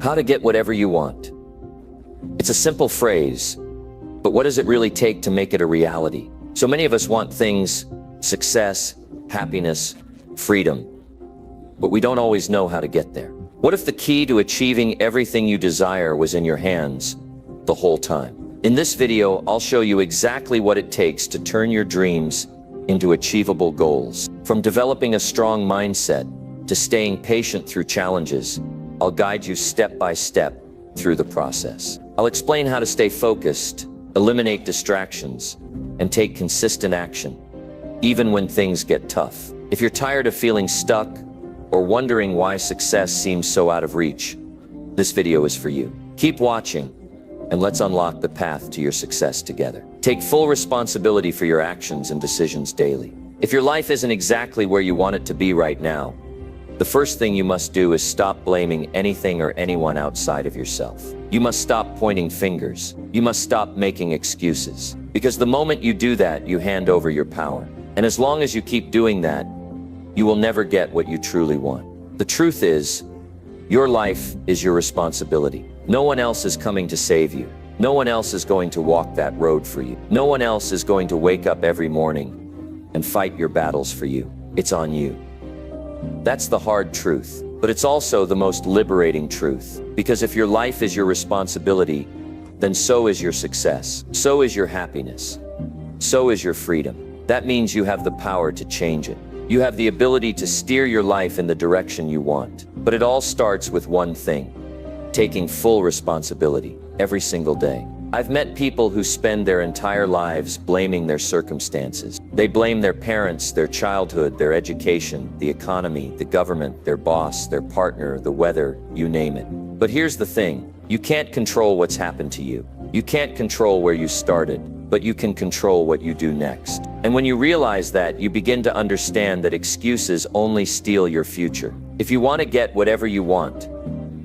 How to get whatever you want. It's a simple phrase, but what does it really take to make it a reality? So many of us want things, success, happiness, freedom, but we don't always know how to get there. What if the key to achieving everything you desire was in your hands the whole time? In this video, I'll show you exactly what it takes to turn your dreams into achievable goals. From developing a strong mindset to staying patient through challenges, I'll guide you step by step through the process. I'll explain how to stay focused, eliminate distractions, and take consistent action, even when things get tough. If you're tired of feeling stuck or wondering why success seems so out of reach, this video is for you. Keep watching, and let's unlock the path to your success together. Take full responsibility for your actions and decisions daily. If your life isn't exactly where you want it to be right now, the first thing you must do is stop blaming anything or anyone outside of yourself. You must stop pointing fingers. You must stop making excuses. Because the moment you do that, you hand over your power. And as long as you keep doing that, you will never get what you truly want. The truth is, your life is your responsibility. No one else is coming to save you. No one else is going to walk that road for you. No one else is going to wake up every morning and fight your battles for you. It's on you. That's the hard truth, but it's also the most liberating truth. Because if your life is your responsibility, then so is your success. So is your happiness. So is your freedom. That means you have the power to change it. You have the ability to steer your life in the direction you want. But it all starts with one thing: taking full responsibility every single day. I've met people who spend their entire lives blaming their circumstances. They blame their parents, their childhood, their education, the economy, the government, their boss, their partner, the weather, you name it. But here's the thing: you can't control what's happened to you. You can't control where you started, but you can control what you do next. And when you realize that, you begin to understand that excuses only steal your future. If you want to get whatever you want,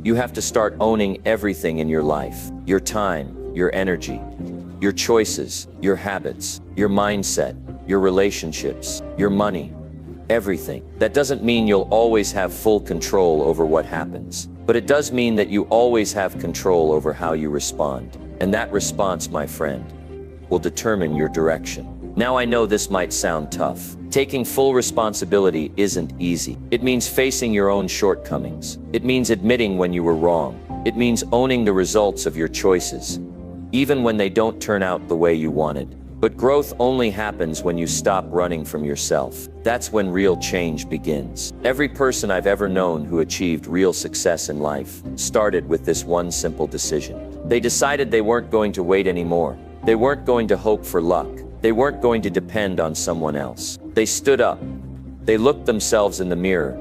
you have to start owning everything in your life: your time, your energy, your choices, your habits, your mindset, your relationships, your money, everything. That doesn't mean you'll always have full control over what happens, but it does mean that you always have control over how you respond. And that response, my friend, will determine your direction. Now, I know this might sound tough. Taking full responsibility isn't easy. It means facing your own shortcomings. It means admitting when you were wrong. It means owning the results of your choices, even when they don't turn out the way you wanted. But growth only happens when you stop running from yourself. That's when real change begins. Every person I've ever known who achieved real success in life started with this one simple decision. They decided they weren't going to wait anymore. They weren't going to hope for luck. They weren't going to depend on someone else. They stood up. They looked themselves in the mirror,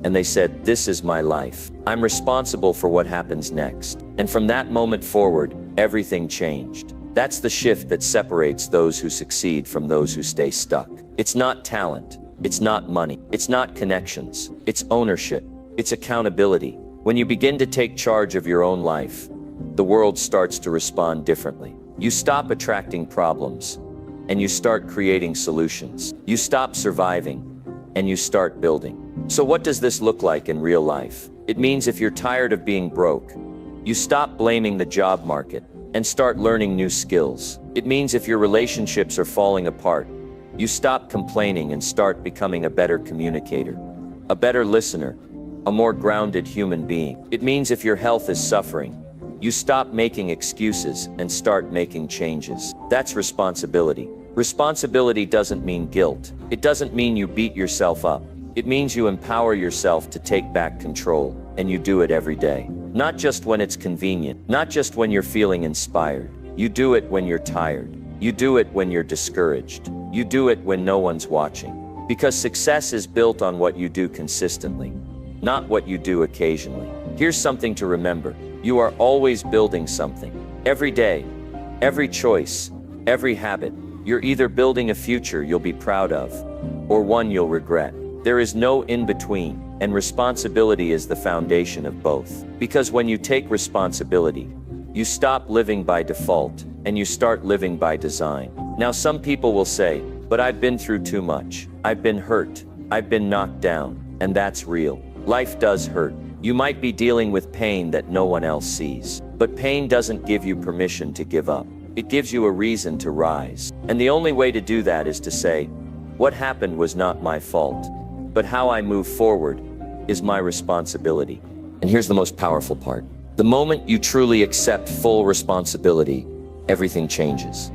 and they said, "This is my life. I'm responsible for what happens next." And from that moment forward, everything changed. That's the shift that separates those who succeed from those who stay stuck. It's not talent. It's not money. It's not connections. It's ownership. It's accountability. When you begin to take charge of your own life, the world starts to respond differently. You stop attracting problems, and you start creating solutions. You stop surviving, and you start building. So what does this look like in real life? It means if you're tired of being broke, you stop blaming the job market and start learning new skills. It means if your relationships are falling apart, you stop complaining and start becoming a better communicator, a better listener, a more grounded human being. It means if your health is suffering, you stop making excuses and start making changes. That's responsibility. Responsibility doesn't mean guilt. It doesn't mean you beat yourself up. It means you empower yourself to take back control, and you do it every day. Not just when it's convenient, not just when you're feeling inspired. You do it when you're tired. You do it when you're discouraged. You do it when no one's watching. Because success is built on what you do consistently, not what you do occasionally. Here's something to remember. You are always building something. Every day, every choice, every habit. You're either building a future you'll be proud of, or one you'll regret. There is no in-between, and responsibility is the foundation of both. Because when you take responsibility, you stop living by default, and you start living by design. Now, some people will say, "But I've been through too much. I've been hurt. I've been knocked down." And that's real. Life does hurt. You might be dealing with pain that no one else sees. But pain doesn't give you permission to give up. It gives you a reason to rise. And the only way to do that is to say, what happened was not my fault, but how I move forward is my responsibility. And here's the most powerful part. The moment you truly accept full responsibility, everything changes.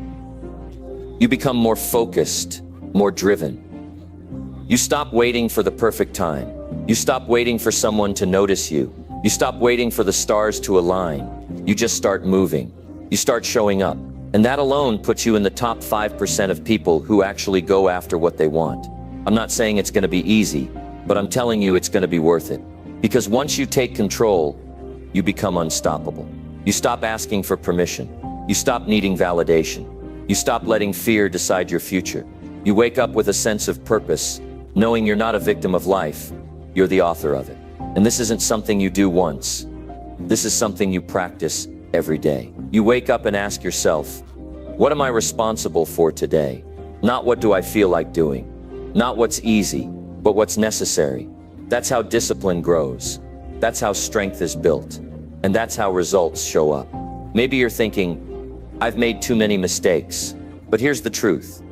You become more focused, more driven. You stop waiting for the perfect time. You stop waiting for someone to notice you. You stop waiting for the stars to align. You just start moving. You start showing up. And that alone puts you in the top 5% of people who actually go after what they want. I'm not saying it's going to be easy, but I'm telling you it's going to be worth it. Because once you take control, you become unstoppable. You stop asking for permission. You stop needing validation. You stop letting fear decide your future. You wake up with a sense of purpose, knowing you're not a victim of life, you're the author of it. And this isn't something you do once. This is something you practice every day. You wake up and ask yourself, what am I responsible for today? Not what do I feel like doing? Not what's easy, but what's necessary. That's how discipline grows. That's how strength is built. And that's how results show up. Maybe you're thinking, I've made too many mistakes. But here's the truth.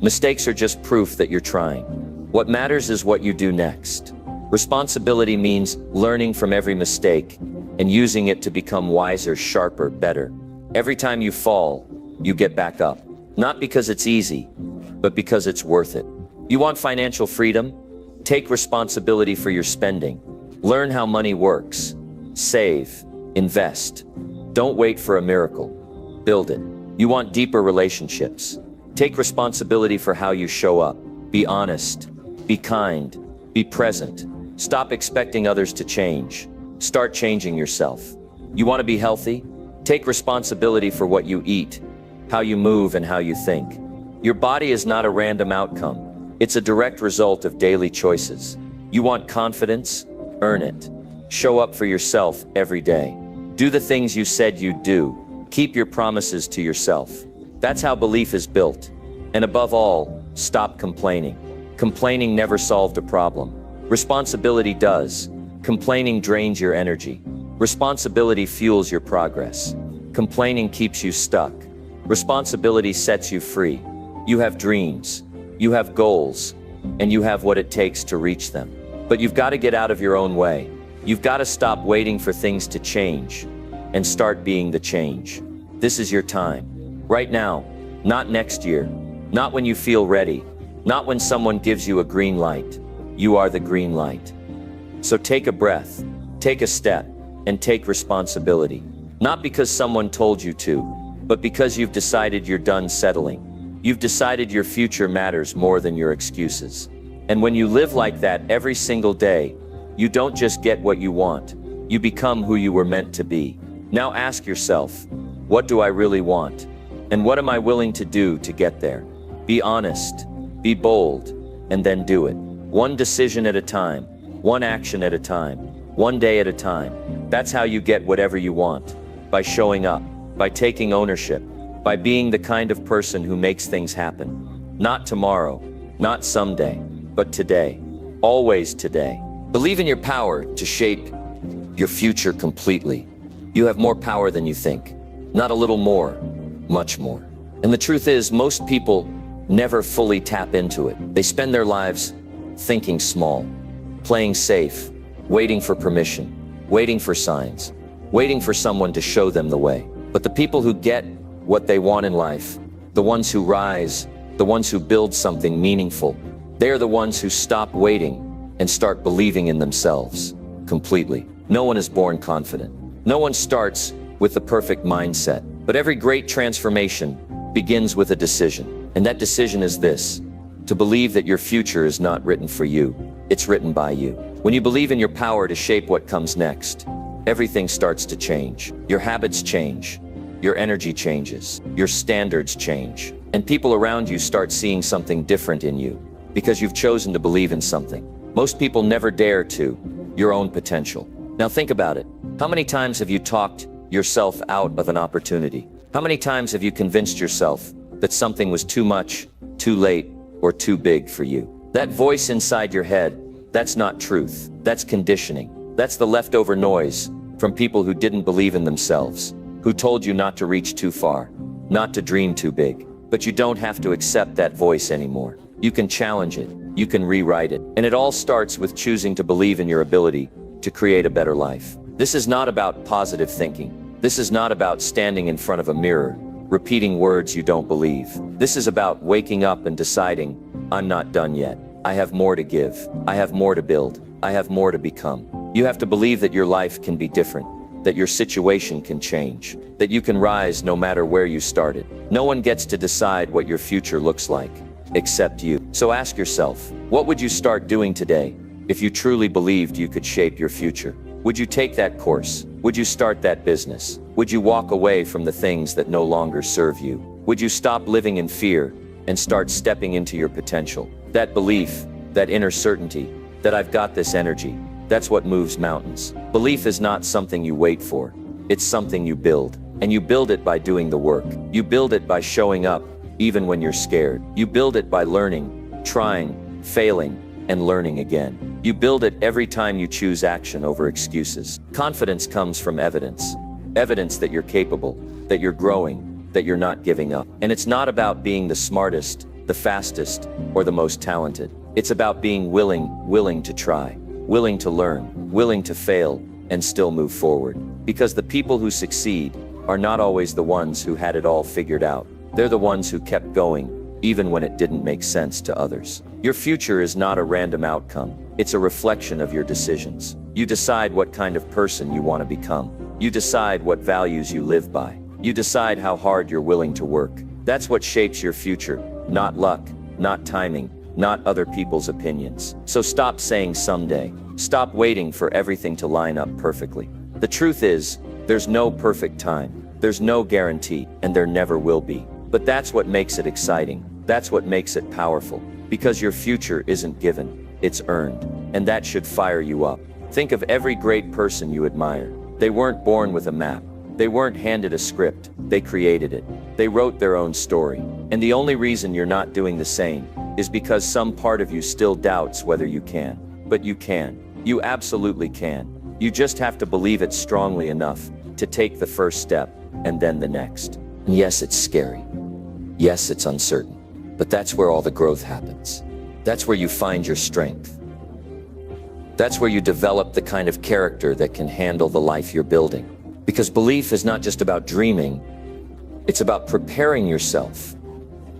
Mistakes are just proof that you're trying. What matters is what you do next. Responsibility means learning from every mistake and using it to become wiser, sharper, better. Every time you fall, you get back up. Not because it's easy, but because it's worth it. You want financial freedom? Take responsibility for your spending. Learn how money works. Save. Invest. Don't wait for a miracle. Build it. You want deeper relationships? Take responsibility for how you show up. Be honest. Be kind. Be present. Stop expecting others to change. Start changing yourself. You want to be healthy? Take responsibility for what you eat, how you move, and how you think. Your body is not a random outcome. It's a direct result of daily choices. You want confidence? Earn it. Show up for yourself every day. Do the things you said you'd do. Keep your promises to yourself. That's how belief is built. And above all, stop complaining. Complaining never solved a problem. Responsibility does. Complaining drains your energy. Responsibility fuels your progress. Complaining keeps you stuck. Responsibility sets you free. You have dreams. You have goals. And you have what it takes to reach them. But you've got to get out of your own way. You've got to stop waiting for things to change and start being the change. This is your time. Right now. Not next year. Not when you feel ready. Not when someone gives you a green light. You are the green light. So take a breath, take a step, and take responsibility. Not because someone told you to, but because you've decided you're done settling. You've decided your future matters more than your excuses. And when you live like that every single day, you don't just get what you want, you become who you were meant to be. Now ask yourself, what do I really want? And what am I willing to do to get there? Be honest, be bold, and then do it. One decision at a time, one action at a time, one day at a time. That's how you get whatever you want. By showing up, by taking ownership, by being the kind of person who makes things happen. Not tomorrow, not someday, but today. Always today. Believe in your power to shape your future completely. You have more power than you think. Not a little more, much more. And the truth is, most people never fully tap into it. They spend their lives thinking small, playing safe, waiting for permission, waiting for signs, waiting for someone to show them the way. But the people who get what they want in life, the ones who rise, the ones who build something meaningful, they are the ones who stop waiting and start believing in themselves completely. No one is born confident. No one starts with the perfect mindset. But every great transformation begins with a decision. And that decision is this: to believe that your future is not written for you, it's written by you. When you believe in your power to shape what comes next, everything starts to change. Your habits change, your energy changes, your standards change, and people around you start seeing something different in you because you've chosen to believe in something. Most people never dare to, your own potential. Now think about it. How many times have you talked yourself out of an opportunity? How many times have you convinced yourself that something was too much, too late, or too big for you? That voice inside your head, that's not truth, that's conditioning. That's the leftover noise from people who didn't believe in themselves, who told you not to reach too far, not to dream too big. But you don't have to accept that voice anymore. You can challenge it, you can rewrite it. And it all starts with choosing to believe in your ability to create a better life. This is not about positive thinking. This is not about standing in front of a mirror, repeating words you don't believe. This is about waking up and deciding, I'm not done yet. I have more to give. I have more to build. I have more to become. You have to believe that your life can be different, that your situation can change, that you can rise no matter where you started. No one gets to decide what your future looks like, except you. So ask yourself, what would you start doing today if you truly believed you could shape your future? Would you take that course? Would you start that business? Would you walk away from the things that no longer serve you? Would you stop living in fear and start stepping into your potential? That belief, that inner certainty, that I've got this energy, that's what moves mountains. Belief is not something you wait for. It's something you build. And you build it by doing the work. You build it by showing up, even when you're scared. You build it by learning, trying, failing, and learning again. You build it every time you choose action over excuses. Confidence comes from evidence. Evidence that you're capable, that you're growing, that you're not giving up. And it's not about being the smartest, the fastest, or the most talented. It's about being willing to try, willing to learn, willing to fail, and still move forward. Because the people who succeed are not always the ones who had it all figured out. They're the ones who kept going, even when it didn't make sense to others. Your future is not a random outcome. It's a reflection of your decisions. You decide what kind of person you want to become. You decide what values you live by. You decide how hard you're willing to work. That's what shapes your future, not luck, not timing, not other people's opinions. So stop saying someday. Stop waiting for everything to line up perfectly. The truth is, there's no perfect time. There's no guarantee, and there never will be. But that's what makes it exciting. That's what makes it powerful. Because your future isn't given, it's earned. And that should fire you up. Think of every great person you admire. They weren't born with a map. They weren't handed a script. They created it. They wrote their own story. And the only reason you're not doing the same is because some part of you still doubts whether you can. But you can. You absolutely can. You just have to believe it strongly enough to take the first step and then the next. And yes, it's scary. Yes, it's uncertain. But that's where all the growth happens. That's where you find your strength. That's where you develop the kind of character that can handle the life you're building. Because belief is not just about dreaming, it's about preparing yourself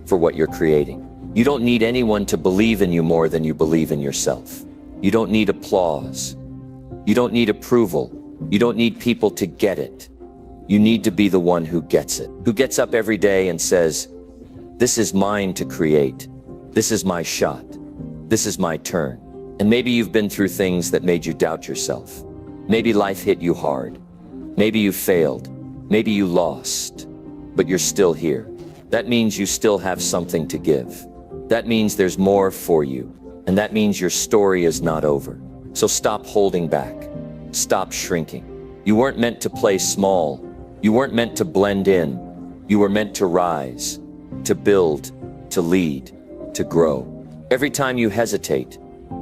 for what you're creating. You don't need anyone to believe in you more than you believe in yourself. You don't need applause. You don't need approval. You don't need people to get it. You need to be the one who gets it, who gets up every day and says, this is mine to create. This is my shot. This is my turn. And maybe you've been through things that made you doubt yourself. Maybe life hit you hard. Maybe you failed. Maybe you lost. But you're still here. That means you still have something to give. That means there's more for you. And that means your story is not over. So stop holding back. Stop shrinking. You weren't meant to play small. You weren't meant to blend in. You were meant to rise, to build, to lead, to grow. Every time you hesitate,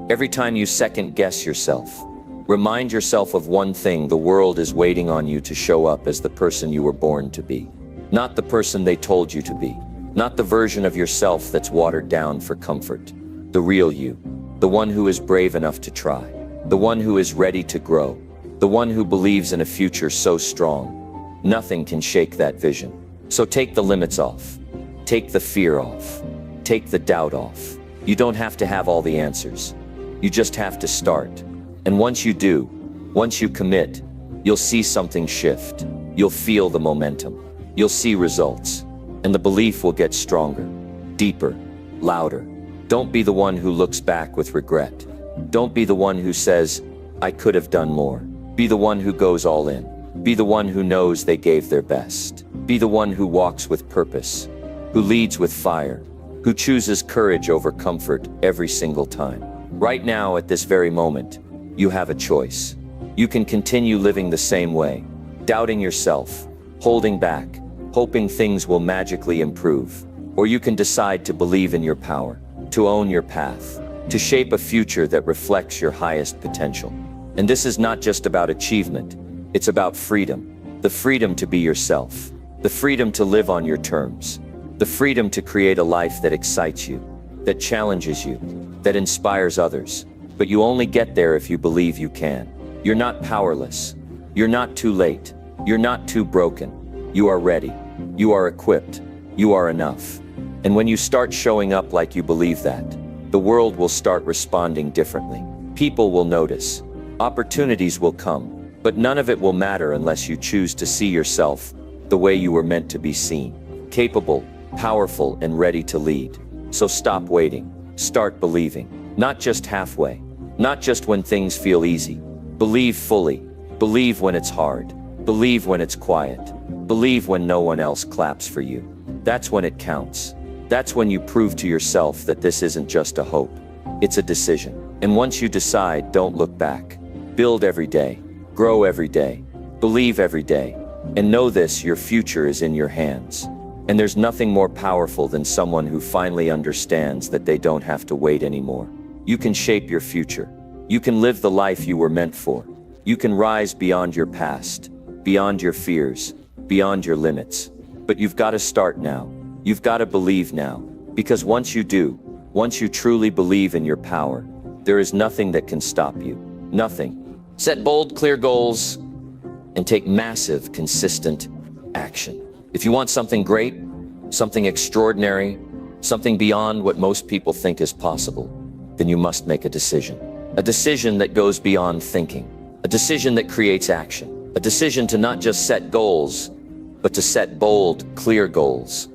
every time you second guess yourself, remind yourself of one thing: the world is waiting on you to show up as the person you were born to be. Not the person they told you to be. Not the version of yourself that's watered down for comfort. The real you. The one who is brave enough to try. The one who is ready to grow. The one who believes in a future so strong, nothing can shake that vision. So take the limits off. Take the fear off. Take the doubt off. You don't have to have all the answers. You just have to start. And once you do, once you commit, you'll see something shift. You'll feel the momentum. You'll see results. And the belief will get stronger, deeper, louder. Don't be the one who looks back with regret. Don't be the one who says, I could have done more. Be the one who goes all in. Be the one who knows they gave their best. Be the one who walks with purpose, who leads with fire, who chooses courage over comfort every single time. Right now, at this very moment, you have a choice. You can continue living the same way, doubting yourself, holding back, hoping things will magically improve. Or you can decide to believe in your power, to own your path, to shape a future that reflects your highest potential. And this is not just about achievement, it's about freedom. The freedom to be yourself. The freedom to live on your terms. The freedom to create a life that excites you, that challenges you, that inspires others. But you only get there if you believe you can. You're not powerless. You're not too late. You're not too broken. You are ready. You are equipped. You are enough. And when you start showing up like you believe that, the world will start responding differently. People will notice. Opportunities will come. But none of it will matter unless you choose to see yourself the way you were meant to be seen. Capable, powerful, and ready to lead. So stop waiting. Start believing. Not just halfway. Not just when things feel easy. Believe fully. Believe when it's hard. Believe when it's quiet. Believe when no one else claps for you. That's when it counts. That's when you prove to yourself that this isn't just a hope. It's a decision. And once you decide, don't look back. Build every day. Grow every day. Believe every day. And know this, your future is in your hands. And there's nothing more powerful than someone who finally understands that they don't have to wait anymore. You can shape your future. You can live the life you were meant for. You can rise beyond your past, beyond your fears, beyond your limits. But you've got to start now. You've got to believe now. Because once you do, once you truly believe in your power, there is nothing that can stop you. Nothing. Set bold, clear goals and take massive, consistent action. If you want something great, something extraordinary, something beyond what most people think is possible, then you must make a decision. A decision that goes beyond thinking. A decision that creates action. A decision to not just set goals, but to set bold, clear goals.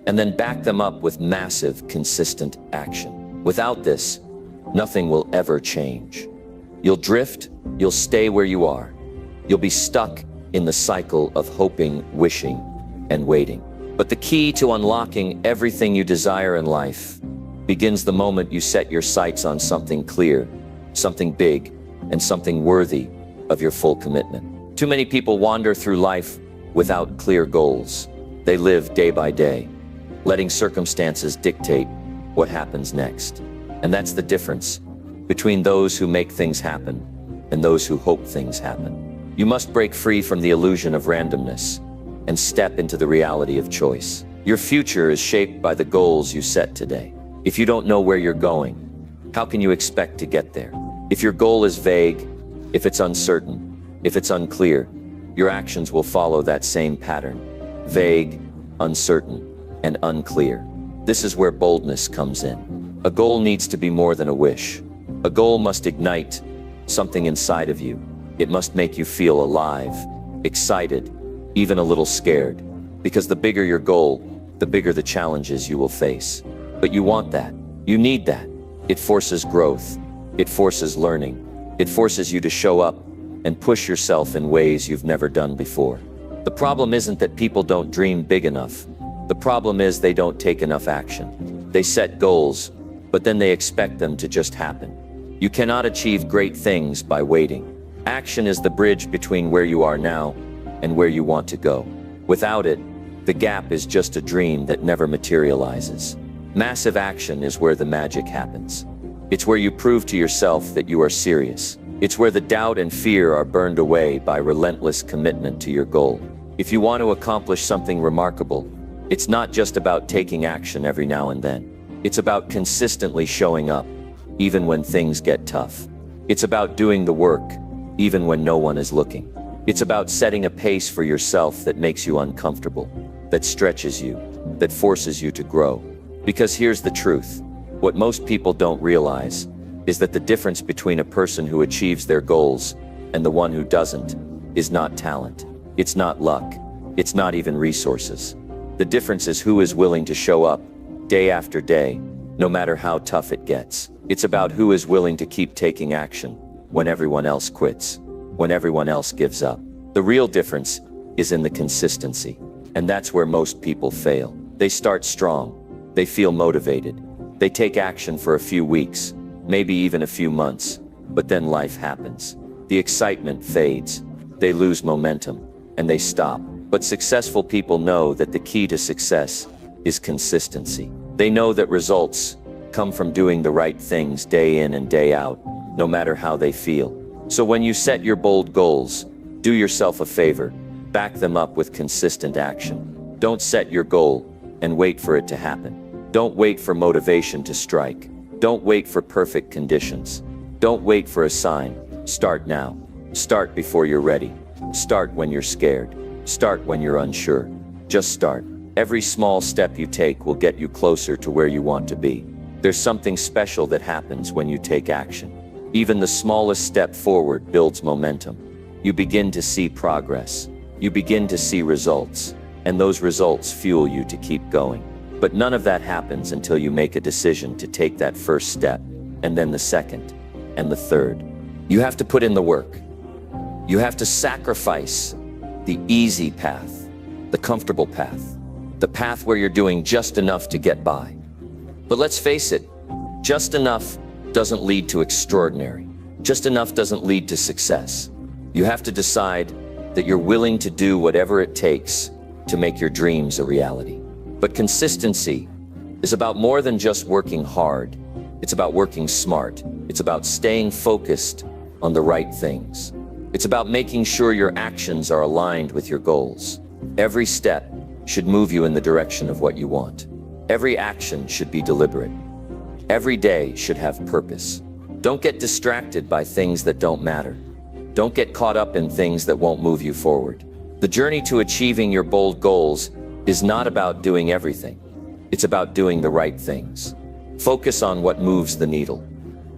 And then back them up with massive, consistent action. Without this, nothing will ever change. You'll drift, you'll stay where you are. You'll be stuck in the cycle of hoping, wishing, and waiting. But the key to unlocking everything you desire in life begins the moment you set your sights on something clear, something big, and something worthy of your full commitment. Too many people wander through life without clear goals. They live day by day, letting circumstances dictate what happens next. And that's the difference between those who make things happen and those who hope things happen. You must break free from the illusion of randomness and step into the reality of choice. Your future is shaped by the goals you set today. If you don't know where you're going, how can you expect to get there? If your goal is vague, if it's uncertain, if it's unclear, your actions will follow that same pattern. Vague, uncertain, and unclear. This is where boldness comes in. A goal needs to be more than a wish. A goal must ignite something inside of you. It must make you feel alive, excited, even a little scared. Because the bigger your goal, the bigger the challenges you will face. But you want that. You need that. It forces growth. It forces learning. It forces you to show up and push yourself in ways you've never done before. The problem isn't that people don't dream big enough. The problem is they don't take enough action. They set goals, but then they expect them to just happen. You cannot achieve great things by waiting. Action is the bridge between where you are now and where you want to go. Without it, the gap is just a dream that never materializes. Massive action is where the magic happens. It's where you prove to yourself that you are serious. It's where the doubt and fear are burned away by relentless commitment to your goal. If you want to accomplish something remarkable, it's not just about taking action every now and then. It's about consistently showing up, even when things get tough. It's about doing the work, even when no one is looking. It's about setting a pace for yourself that makes you uncomfortable, that stretches you, that forces you to grow. Because here's the truth. What most people don't realize is that the difference between a person who achieves their goals and the one who doesn't is not talent. It's not luck. It's not even resources. The difference is who is willing to show up day after day, no matter how tough it gets. It's about who is willing to keep taking action when everyone else quits, when everyone else gives up. The real difference is in the consistency. And that's where most people fail. They start strong. They feel motivated. They take action for a few weeks, maybe even a few months, but then life happens. The excitement fades. They lose momentum, and they stop. But successful people know that the key to success is consistency. They know that results come from doing the right things day in and day out, no matter how they feel. So when you set your bold goals, do yourself a favor. Back them up with consistent action. Don't set your goal and wait for it to happen. Don't wait for motivation to strike. Don't wait for perfect conditions. Don't wait for a sign. Start now. Start before you're ready. Start when you're scared. Start when you're unsure. Just start. Every small step you take will get you closer to where you want to be. There's something special that happens when you take action. Even the smallest step forward builds momentum. You begin to see progress. You begin to see results. And those results fuel you to keep going. But none of that happens until you make a decision to take that first step, and then the second, and the third. You have to put in the work. You have to sacrifice the easy path, the comfortable path, the path where you're doing just enough to get by. But let's face it, just enough doesn't lead to extraordinary. Just enough doesn't lead to success. You have to decide that you're willing to do whatever it takes to make your dreams a reality. But consistency is about more than just working hard. It's about working smart. It's about staying focused on the right things. It's about making sure your actions are aligned with your goals. Every step should move you in the direction of what you want. Every action should be deliberate. Every day should have purpose. Don't get distracted by things that don't matter. Don't get caught up in things that won't move you forward. The journey to achieving your bold goals is not about doing everything. It's about doing the right things. Focus on what moves the needle.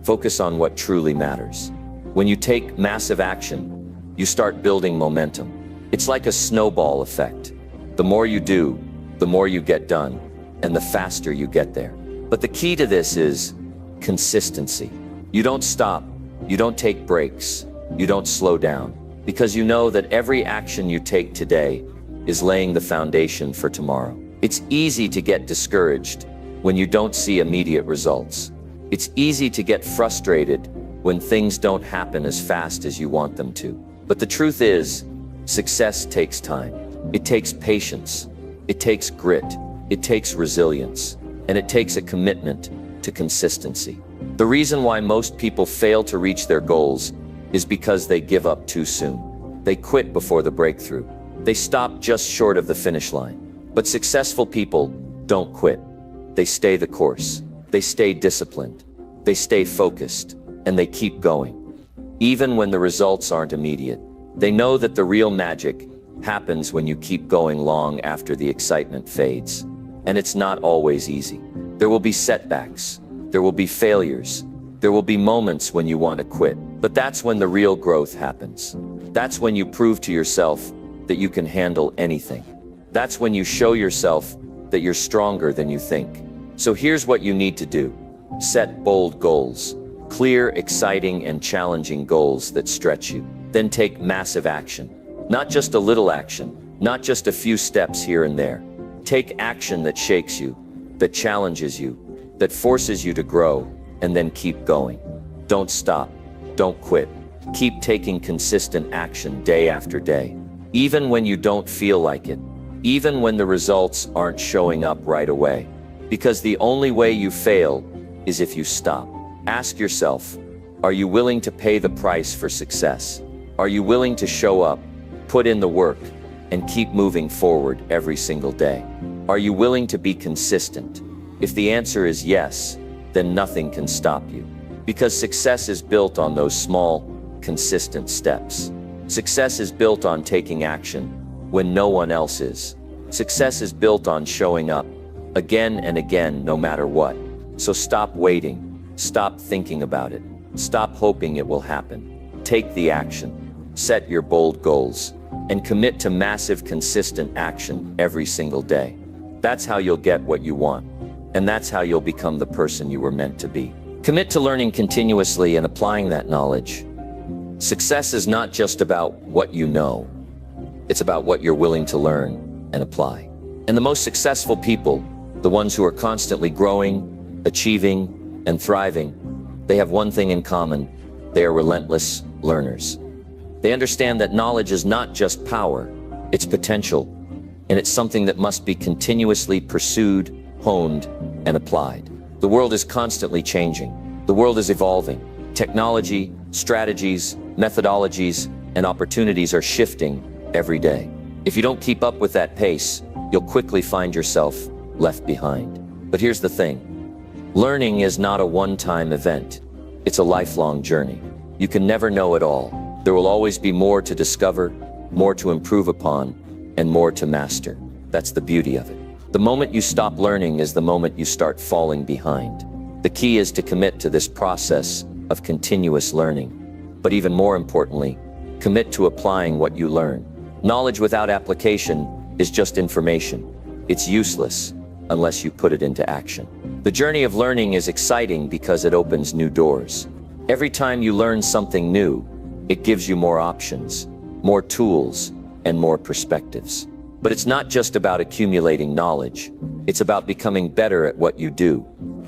Focus on what truly matters. When you take massive action, you start building momentum. It's like a snowball effect. The more you do, the more you get done, and the faster you get there. But the key to this is consistency. You don't stop, you don't take breaks, you don't slow down, because you know that every action you take today is laying the foundation for tomorrow. It's easy to get discouraged when you don't see immediate results. It's easy to get frustrated when things don't happen as fast as you want them to. But the truth is, success takes time. It takes patience. It takes grit. It takes resilience. And it takes a commitment to consistency. The reason why most people fail to reach their goals is because they give up too soon. They quit before the breakthrough. They stop just short of the finish line. But successful people don't quit. They stay the course. They stay disciplined. They stay focused. And they keep going. Even when the results aren't immediate. They know that the real magic happens when you keep going long after the excitement fades. And it's not always easy. There will be setbacks. There will be failures. There will be moments when you want to quit. But that's when the real growth happens. That's when you prove to yourself that you can handle anything. That's when you show yourself that you're stronger than you think. So here's what you need to do. Set bold goals. Clear, exciting, and challenging goals that stretch you. Then take massive action. Not just a little action. Not just a few steps here and there. Take action that shakes you, that challenges you, that forces you to grow, and then keep going. Don't stop. Don't quit. Keep taking consistent action day after day. Even when you don't feel like it. Even when the results aren't showing up right away. Because the only way you fail is if you stop. Ask yourself, are you willing to pay the price for success? Are you willing to show up, put in the work, and keep moving forward every single day? Are you willing to be consistent? If the answer is yes, then nothing can stop you. Because success is built on those small, consistent steps. Success is built on taking action when no one else is. Success is built on showing up again and again, no matter what. So stop waiting. Stop thinking about it. Stop hoping it will happen. Take the action. Set your bold goals. And commit to massive, consistent action every single day. That's how you'll get what you want. And that's how you'll become the person you were meant to be. Commit to learning continuously and applying that knowledge. Success is not just about what you know. It's about what you're willing to learn and apply. And the most successful people, the ones who are constantly growing, achieving, and thriving, they have one thing in common. They are relentless learners. They understand that knowledge is not just power, it's potential, and it's something that must be continuously pursued, honed, and applied. The world is constantly changing. The world is evolving. Technology, strategies, methodologies, and opportunities are shifting every day. If you don't keep up with that pace, you'll quickly find yourself left behind. But here's the thing. Learning is not a one-time event. It's a lifelong journey. You can never know it all. There will always be more to discover, more to improve upon, and more to master. That's the beauty of it. The moment you stop learning is the moment you start falling behind. The key is to commit to this process of continuous learning. But even more importantly, commit to applying what you learn. Knowledge without application is just information. It's useless unless you put it into action. The journey of learning is exciting because it opens new doors. Every time you learn something new, it gives you more options, more tools, and more perspectives. But it's not just about accumulating knowledge. It's about becoming better at what you do,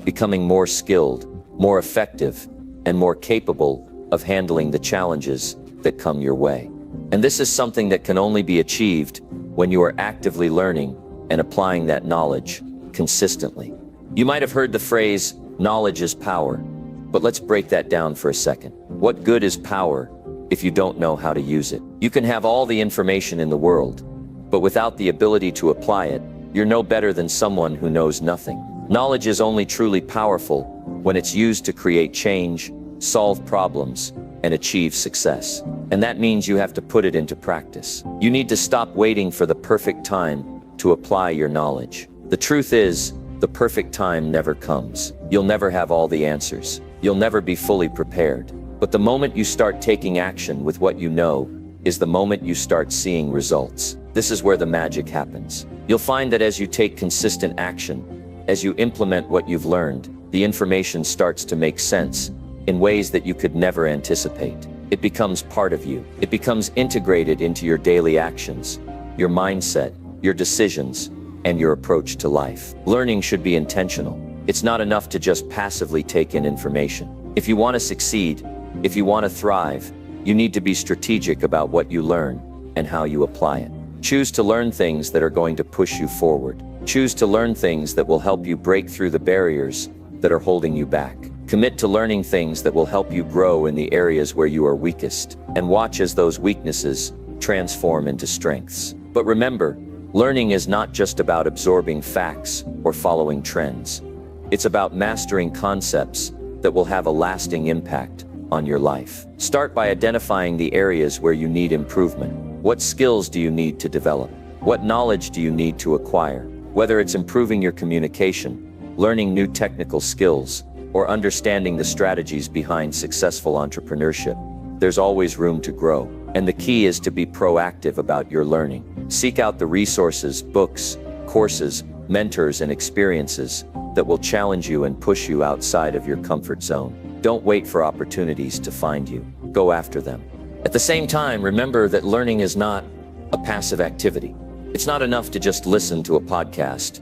becoming more skilled, more effective, and more capable of handling the challenges that come your way. And this is something that can only be achieved when you are actively learning and applying that knowledge consistently. You might have heard the phrase, knowledge is power, but let's break that down for a second. What good is power if you don't know how to use it? You can have all the information in the world, but without the ability to apply it, you're no better than someone who knows nothing. Knowledge is only truly powerful when it's used to create change, solve problems, and achieve success. And that means you have to put it into practice. You need to stop waiting for the perfect time to apply your knowledge. The truth is, the perfect time never comes. You'll never have all the answers. You'll never be fully prepared. But the moment you start taking action with what you know is the moment you start seeing results. This is where the magic happens. You'll find that as you take consistent action, as you implement what you've learned, the information starts to make sense in ways that you could never anticipate. It becomes part of you. It becomes integrated into your daily actions, your mindset, your decisions, and your approach to life. Learning should be intentional. It's not enough to just passively take in information. If you want to succeed, if you want to thrive, you need to be strategic about what you learn and how you apply it. Choose to learn things that are going to push you forward. Choose to learn things that will help you break through the barriers that are holding you back. Commit to learning things that will help you grow in the areas where you are weakest, and watch as those weaknesses transform into strengths. But remember, learning is not just about absorbing facts or following trends. It's about mastering concepts that will have a lasting impact on your life. Start by identifying the areas where you need improvement. What skills do you need to develop? What knowledge do you need to acquire? Whether it's improving your communication, learning new technical skills, or understanding the strategies behind successful entrepreneurship, there's always room to grow. And the key is to be proactive about your learning. Seek out the resources, books, courses, mentors, and experiences that will challenge you and push you outside of your comfort zone. Don't wait for opportunities to find you. Go after them. At the same time, remember that learning is not a passive activity. It's not enough to just listen to a podcast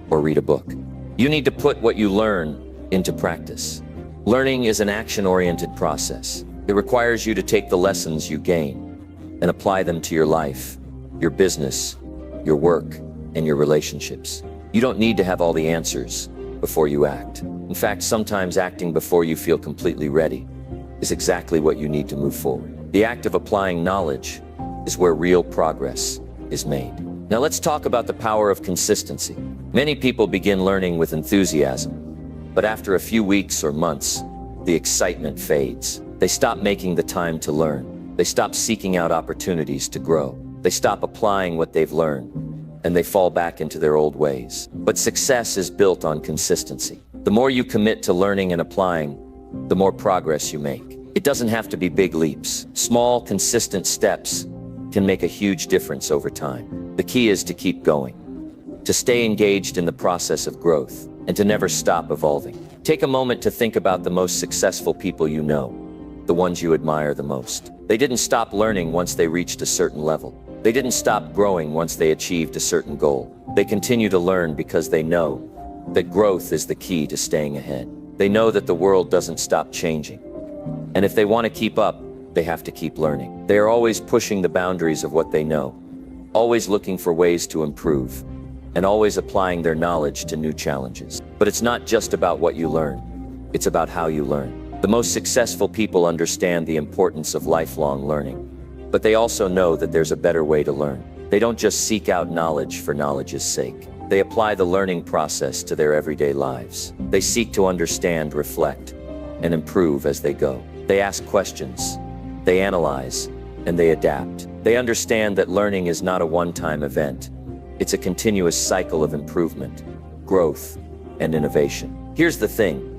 or read a book. You need to put what you learn into practice. Learning is an action-oriented process. It requires you to take the lessons you gain and apply them to your life, your business, your work, and your relationships. You don't need to have all the answers before you act. In fact, sometimes acting before you feel completely ready is exactly what you need to move forward. The act of applying knowledge is where real progress is made. Now let's talk about the power of consistency. Many people begin learning with enthusiasm, but after a few weeks or months, the excitement fades. They stop making the time to learn. They stop seeking out opportunities to grow. They stop applying what they've learned, and they fall back into their old ways. But success is built on consistency. The more you commit to learning and applying, the more progress you make. It doesn't have to be big leaps. Small, consistent steps can make a huge difference over time. The key is to keep going, to stay engaged in the process of growth, and to never stop evolving. Take a moment to think about the most successful people you know, the ones you admire the most. They didn't stop learning once they reached a certain level. They didn't stop growing once they achieved a certain goal. They continue to learn because they know that growth is the key to staying ahead. They know that the world doesn't stop changing. And if they want to keep up, they have to keep learning. They are always pushing the boundaries of what they know, always looking for ways to improve, and always applying their knowledge to new challenges. But it's not just about what you learn, it's about how you learn. The most successful people understand the importance of lifelong learning, but they also know that there's a better way to learn. They don't just seek out knowledge for knowledge's sake. They apply the learning process to their everyday lives. They seek to understand, reflect, and improve as they go. They ask questions, they analyze, and they adapt. They understand that learning is not a one-time event. It's a continuous cycle of improvement, growth, and innovation. Here's the thing.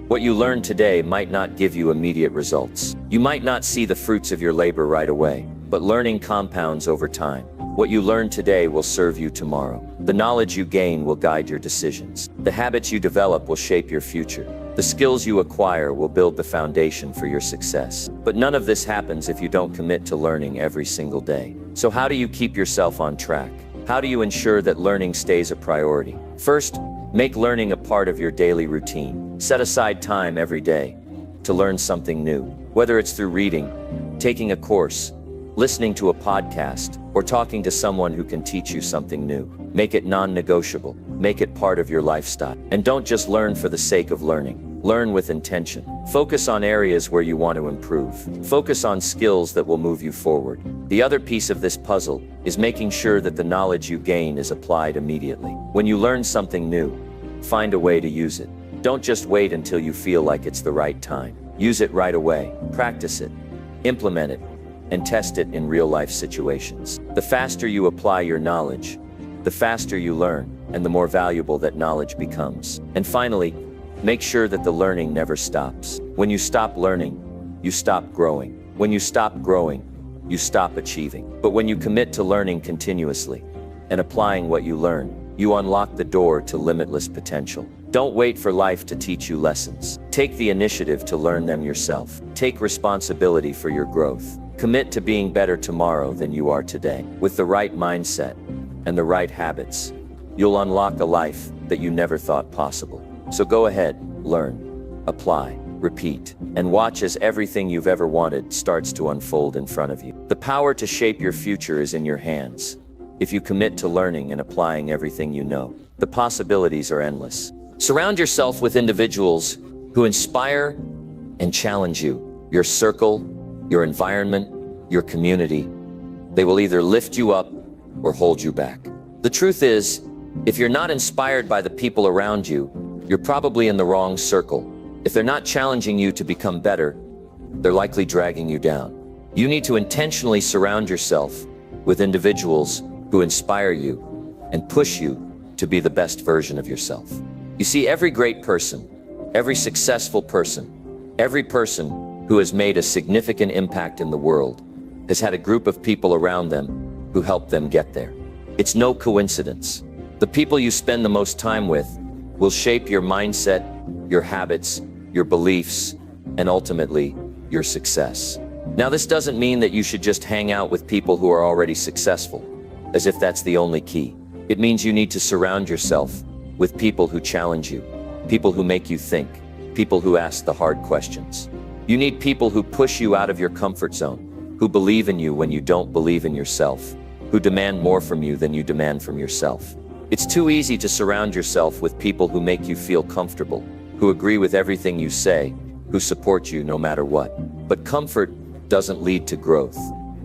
What you learn today might not give you immediate results. You might not see the fruits of your labor right away, but learning compounds over time. What you learn today will serve you tomorrow. The knowledge you gain will guide your decisions. The habits you develop will shape your future. The skills you acquire will build the foundation for your success. But none of this happens if you don't commit to learning every single day. So how do you keep yourself on track? How do you ensure that learning stays a priority? First, make learning a part of your daily routine. Set aside time every day to learn something new. Whether it's through reading, taking a course, listening to a podcast, or talking to someone who can teach you something new. Make it non-negotiable. Make it part of your lifestyle. And don't just learn for the sake of learning. Learn with intention. Focus on areas where you want to improve. Focus on skills that will move you forward. The other piece of this puzzle is making sure that the knowledge you gain is applied immediately. When you learn something new, find a way to use it. Don't just wait until you feel like it's the right time. Use it right away. Practice it. Implement it. And test it in real-life situations. The faster you apply your knowledge, the faster you learn, and the more valuable that knowledge becomes. And finally, make sure that the learning never stops. When you stop learning, you stop growing. When you stop growing, you stop achieving. But when you commit to learning continuously and applying what you learn, you unlock the door to limitless potential. Don't wait for life to teach you lessons. Take the initiative to learn them yourself. Take responsibility for your growth. Commit to being better tomorrow than you are today. With the right mindset and the right habits, you'll unlock a life that you never thought possible. So go ahead, learn, apply, repeat, and watch as everything you've ever wanted starts to unfold in front of you. The power to shape your future is in your hands. If you commit to learning and applying everything you know, the possibilities are endless. Surround yourself with individuals who inspire and challenge you. Your circle, your environment, your community, they will either lift you up or hold you back. The truth is, if you're not inspired by the people around you, you're probably in the wrong circle. If they're not challenging you to become better, they're likely dragging you down. You need to intentionally surround yourself with individuals who inspire you and push you to be the best version of yourself. You see, every great person, every successful person, every person who has made a significant impact in the world has had a group of people around them who helped them get there. It's no coincidence. The people you spend the most time with will shape your mindset, your habits, your beliefs, and ultimately, your success. Now, this doesn't mean that you should just hang out with people who are already successful, as if that's the only key. It means you need to surround yourself with people who challenge you, people who make you think, people who ask the hard questions. You need people who push you out of your comfort zone, who believe in you when you don't believe in yourself, who demand more from you than you demand from yourself. It's too easy to surround yourself with people who make you feel comfortable, who agree with everything you say, who support you no matter what. But comfort doesn't lead to growth.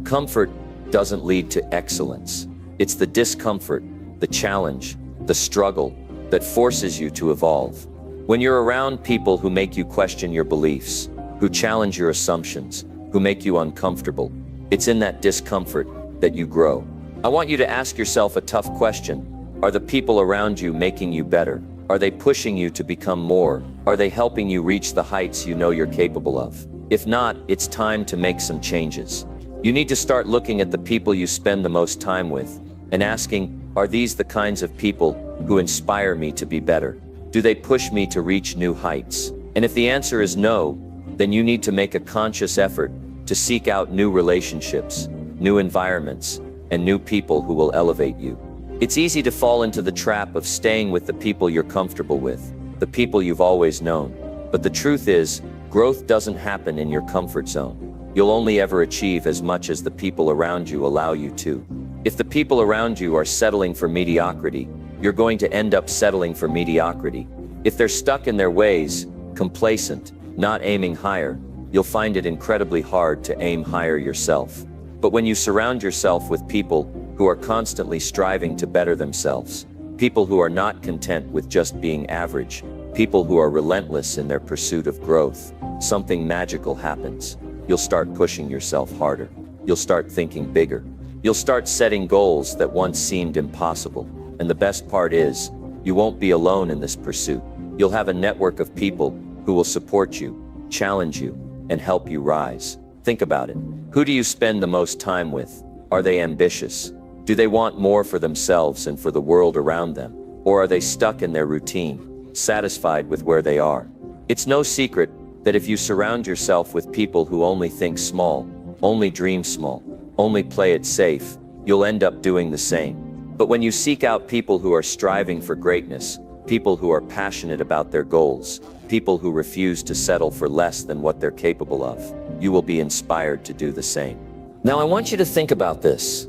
Comfort doesn't lead to excellence. It's the discomfort, the challenge, the struggle that forces you to evolve. When you're around people who make you question your beliefs, who challenge your assumptions, who make you uncomfortable, it's in that discomfort that you grow. I want you to ask yourself a tough question. Are the people around you making you better? Are they pushing you to become more? Are they helping you reach the heights you know you're capable of? If not, it's time to make some changes. You need to start looking at the people you spend the most time with and asking, are these the kinds of people who inspire me to be better? Do they push me to reach new heights? And if the answer is no, then you need to make a conscious effort to seek out new relationships, new environments, and new people who will elevate you. It's easy to fall into the trap of staying with the people you're comfortable with, the people you've always known. But the truth is, growth doesn't happen in your comfort zone. You'll only ever achieve as much as the people around you allow you to. If the people around you are settling for mediocrity, you're going to end up settling for mediocrity. If they're stuck in their ways, complacent, not aiming higher, you'll find it incredibly hard to aim higher yourself. But when you surround yourself with people who are constantly striving to better themselves, people who are not content with just being average, people who are relentless in their pursuit of growth, something magical happens. You'll start pushing yourself harder. You'll start thinking bigger. You'll start setting goals that once seemed impossible. And the best part is, you won't be alone in this pursuit. You'll have a network of people who will support you, challenge you, and help you rise. Think about it. Who do you spend the most time with? Are they ambitious? Do they want more for themselves and for the world around them? Or are they stuck in their routine, satisfied with where they are? It's no secret that if you surround yourself with people who only think small, only dream small, only play it safe, you'll end up doing the same. But when you seek out people who are striving for greatness, people who are passionate about their goals, people who refuse to settle for less than what they're capable of, you will be inspired to do the same. Now I want you to think about this.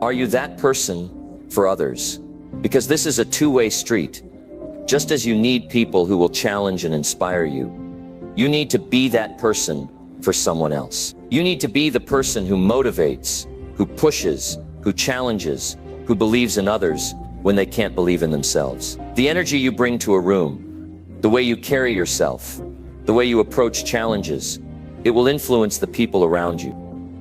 Are you that person for others? Because this is a two-way street. Just as you need people who will challenge and inspire you, you need to be that person for someone else. You need to be the person who motivates, who pushes, who challenges, who believes in others when they can't believe in themselves. The energy you bring to a room, the way you carry yourself, the way you approach challenges, it will influence the people around you.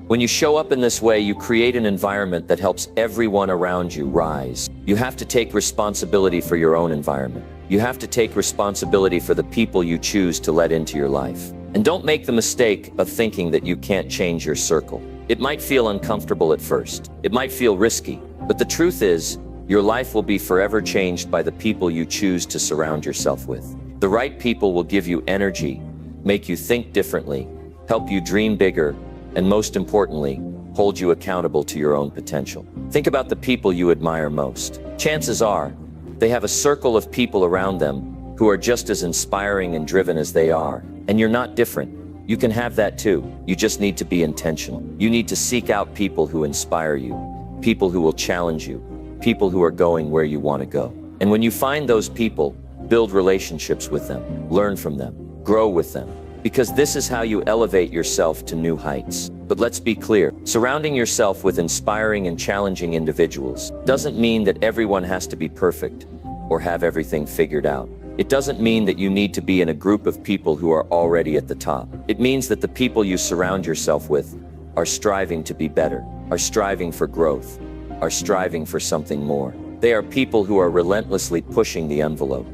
When you show up in this way, you create an environment that helps everyone around you rise. You have to take responsibility for your own environment. You have to take responsibility for the people you choose to let into your life. And don't make the mistake of thinking that you can't change your circle. It might feel uncomfortable at first. It might feel risky. But the truth is, your life will be forever changed by the people you choose to surround yourself with. The right people will give you energy, make you think differently, help you dream bigger, and most importantly, hold you accountable to your own potential. Think about the people you admire most. Chances are, they have a circle of people around them who are just as inspiring and driven as they are. And you're not different. You can have that too. You just need to be intentional. You need to seek out people who inspire you, people who will challenge you, people who are going where you want to go. And when you find those people, build relationships with them, learn from them, grow with them. Because this is how you elevate yourself to new heights. But let's be clear, surrounding yourself with inspiring and challenging individuals doesn't mean that everyone has to be perfect or have everything figured out. It doesn't mean that you need to be in a group of people who are already at the top. It means that the people you surround yourself with are striving to be better, are striving for growth, are striving for something more. They are people who are relentlessly pushing the envelope,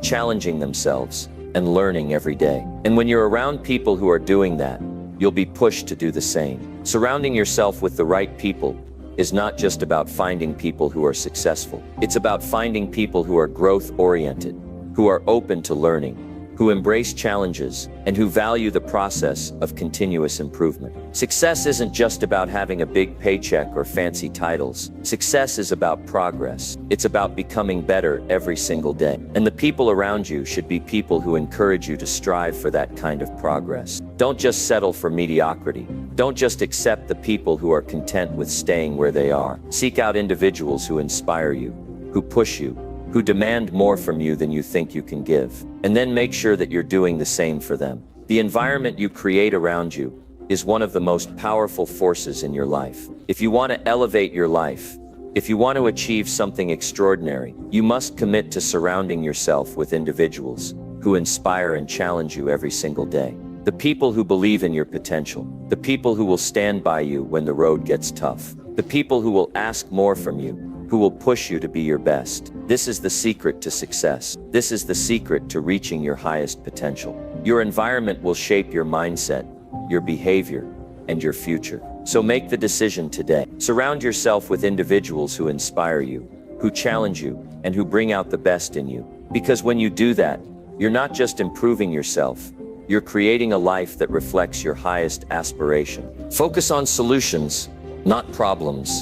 challenging themselves, and learning every day. And when you're around people who are doing that, you'll be pushed to do the same. Surrounding yourself with the right people is not just about finding people who are successful. It's about finding people who are growth-oriented, who are open to learning, who embrace challenges, and who value the process of continuous improvement. Success isn't just about having a big paycheck or fancy titles. Success is about progress. It's about becoming better every single day. And the people around you should be people who encourage you to strive for that kind of progress. Don't just settle for mediocrity. Don't just accept the people who are content with staying where they are. Seek out individuals who inspire you, who push you, who demand more from you than you think you can give. And then make sure that you're doing the same for them. The environment you create around you is one of the most powerful forces in your life. If you want to elevate your life, if you want to achieve something extraordinary, you must commit to surrounding yourself with individuals who inspire and challenge you every single day. The people who believe in your potential, the people who will stand by you when the road gets tough, the people who will ask more from you, who will push you to be your best. This is the secret to success. This is the secret to reaching your highest potential. Your environment will shape your mindset, your behavior, and your future. So make the decision today. Surround yourself with individuals who inspire you, who challenge you, and who bring out the best in you. Because when you do that, you're not just improving yourself, you're creating a life that reflects your highest aspiration. Focus on solutions, not problems,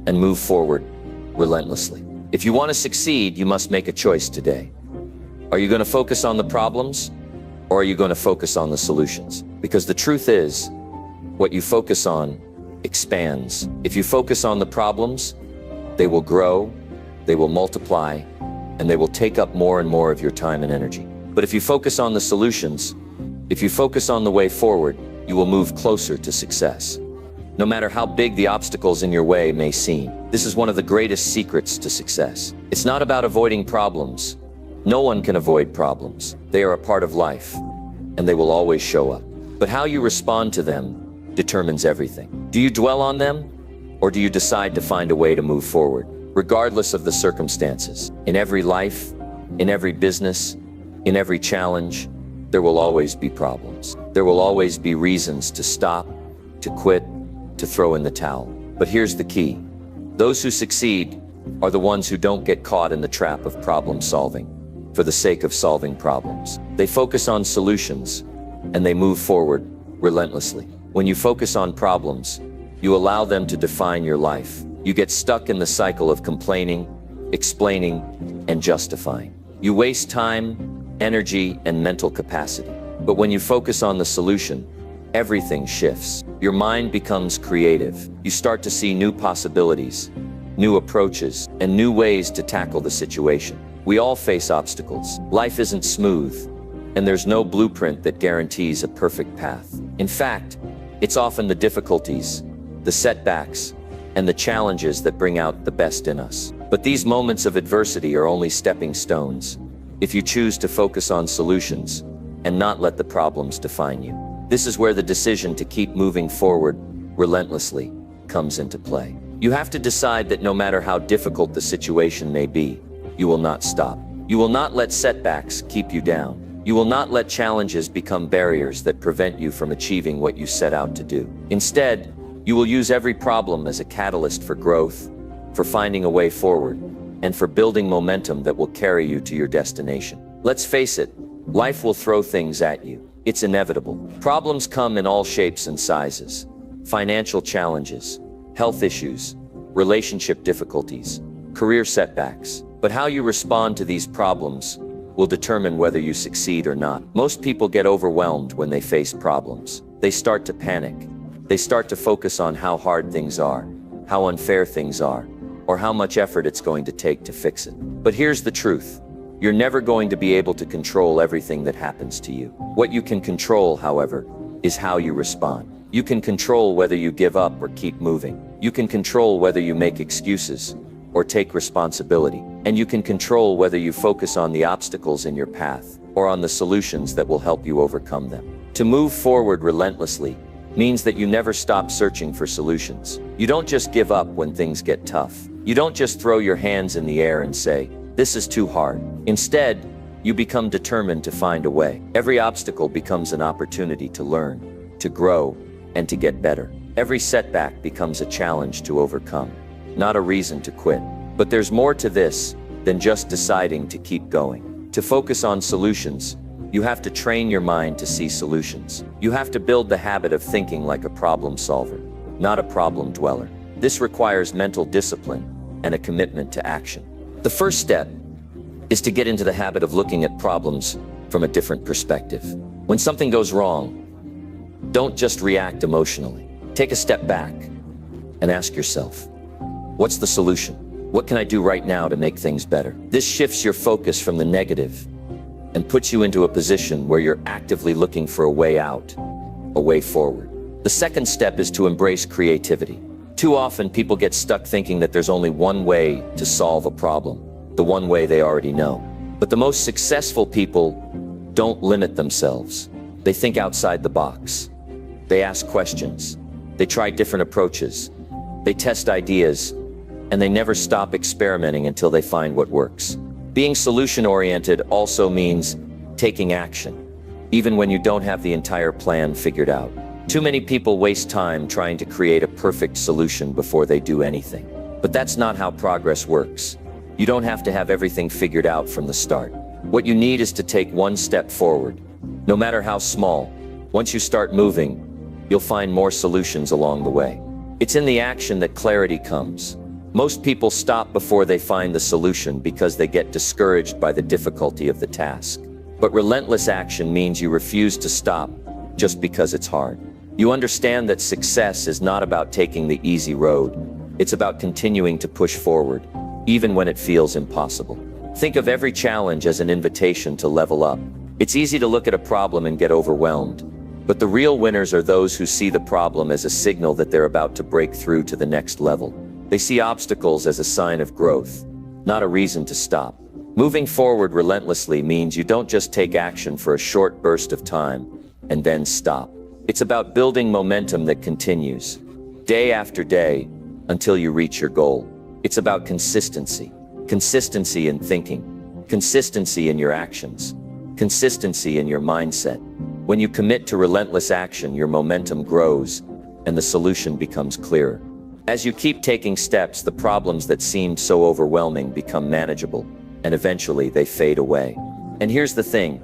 and move forward relentlessly. If you want to succeed, you must make a choice today. Are you going to focus on the problems, or are you going to focus on the solutions? Because the truth is, what you focus on expands. If you focus on the problems, they will grow, they will multiply, and they will take up more and more of your time and energy. But if you focus on the solutions, If you focus on the way forward, you will move closer to success. No matter how big the obstacles in your way may seem, this is one of the greatest secrets to success. It's not about avoiding problems. No one can avoid problems. They are a part of life, and they will always show up. But how you respond to them determines everything. Do you dwell on them, or do you decide to find a way to move forward? Regardless of the circumstances, in every life, in every business, in every challenge, there will always be problems. There will always be reasons to stop, to quit, to throw in the towel. But here's the key. Those who succeed are the ones who don't get caught in the trap of problem solving for the sake of solving problems. They focus on solutions, and they move forward relentlessly. When you focus on problems, you allow them to define your life. You get stuck in the cycle of complaining, explaining, and justifying. You waste time, energy, and mental capacity. But when you focus on the solution, everything shifts. Your mind becomes creative. You start to see new possibilities, new approaches, and new ways to tackle the situation. We all face obstacles. Life isn't smooth, and there's no blueprint that guarantees a perfect path. In fact, it's often the difficulties, the setbacks, and the challenges that bring out the best in us. But these moments of adversity are only stepping stones if you choose to focus on solutions and not let the problems define you. This is where the decision to keep moving forward relentlessly comes into play. You have to decide that no matter how difficult the situation may be, you will not stop. You will not let setbacks keep you down. You will not let challenges become barriers that prevent you from achieving what you set out to do. Instead, you will use every problem as a catalyst for growth, for finding a way forward, and for building momentum that will carry you to your destination. Let's face it, life will throw things at you. It's inevitable. Problems come in all shapes and sizes. Financial challenges, health issues, relationship difficulties, career setbacks. But how you respond to these problems will determine whether you succeed or not. Most people get overwhelmed when they face problems. They start to panic. They start to focus on how hard things are, how unfair things are, or how much effort it's going to take to fix it. But here's the truth. You're never going to be able to control everything that happens to you. What you can control, however, is how you respond. You can control whether you give up or keep moving. You can control whether you make excuses or take responsibility. And you can control whether you focus on the obstacles in your path or on the solutions that will help you overcome them. To move forward relentlessly means that you never stop searching for solutions. You don't just give up when things get tough. You don't just throw your hands in the air and say, "This is too hard." Instead, you become determined to find a way. Every obstacle becomes an opportunity to learn, to grow, and to get better. Every setback becomes a challenge to overcome, not a reason to quit. But there's more to this than just deciding to keep going. To focus on solutions, you have to train your mind to see solutions. You have to build the habit of thinking like a problem solver, not a problem dweller. This requires mental discipline and a commitment to action. The first step is to get into the habit of looking at problems from a different perspective. When something goes wrong, don't just react emotionally. Take a step back and ask yourself, what's the solution? What can I do right now to make things better? This shifts your focus from the negative and puts you into a position where you're actively looking for a way out, a way forward. The second step is to embrace creativity. Too often people get stuck thinking that there's only one way to solve a problem, the one way they already know. But the most successful people don't limit themselves. They think outside the box. They ask questions. They try different approaches. They test ideas, and they never stop experimenting until they find what works. Being solution-oriented also means taking action, even when you don't have the entire plan figured out. Too many people waste time trying to create a perfect solution before they do anything. But that's not how progress works. You don't have to have everything figured out from the start. What you need is to take one step forward, no matter how small. Once you start moving, you'll find more solutions along the way. It's in the action that clarity comes. Most people stop before they find the solution because they get discouraged by the difficulty of the task. But relentless action means you refuse to stop just because it's hard. You understand that success is not about taking the easy road. It's about continuing to push forward, even when it feels impossible. Think of every challenge as an invitation to level up, It's easy to look at a problem and get overwhelmed, but the real winners are those who see the problem as a signal that they're about to break through to the next level. They see obstacles as a sign of growth, not a reason to stop. Moving forward relentlessly means you don't just take action for a short burst of time and then stop. It's about building momentum that continues, day after day, until you reach your goal. It's about consistency. Consistency in thinking, consistency in your actions, consistency in your mindset. When you commit to relentless action, your momentum grows and the solution becomes clearer. As you keep taking steps, the problems that seemed so overwhelming become manageable, and eventually they fade away. And here's the thing,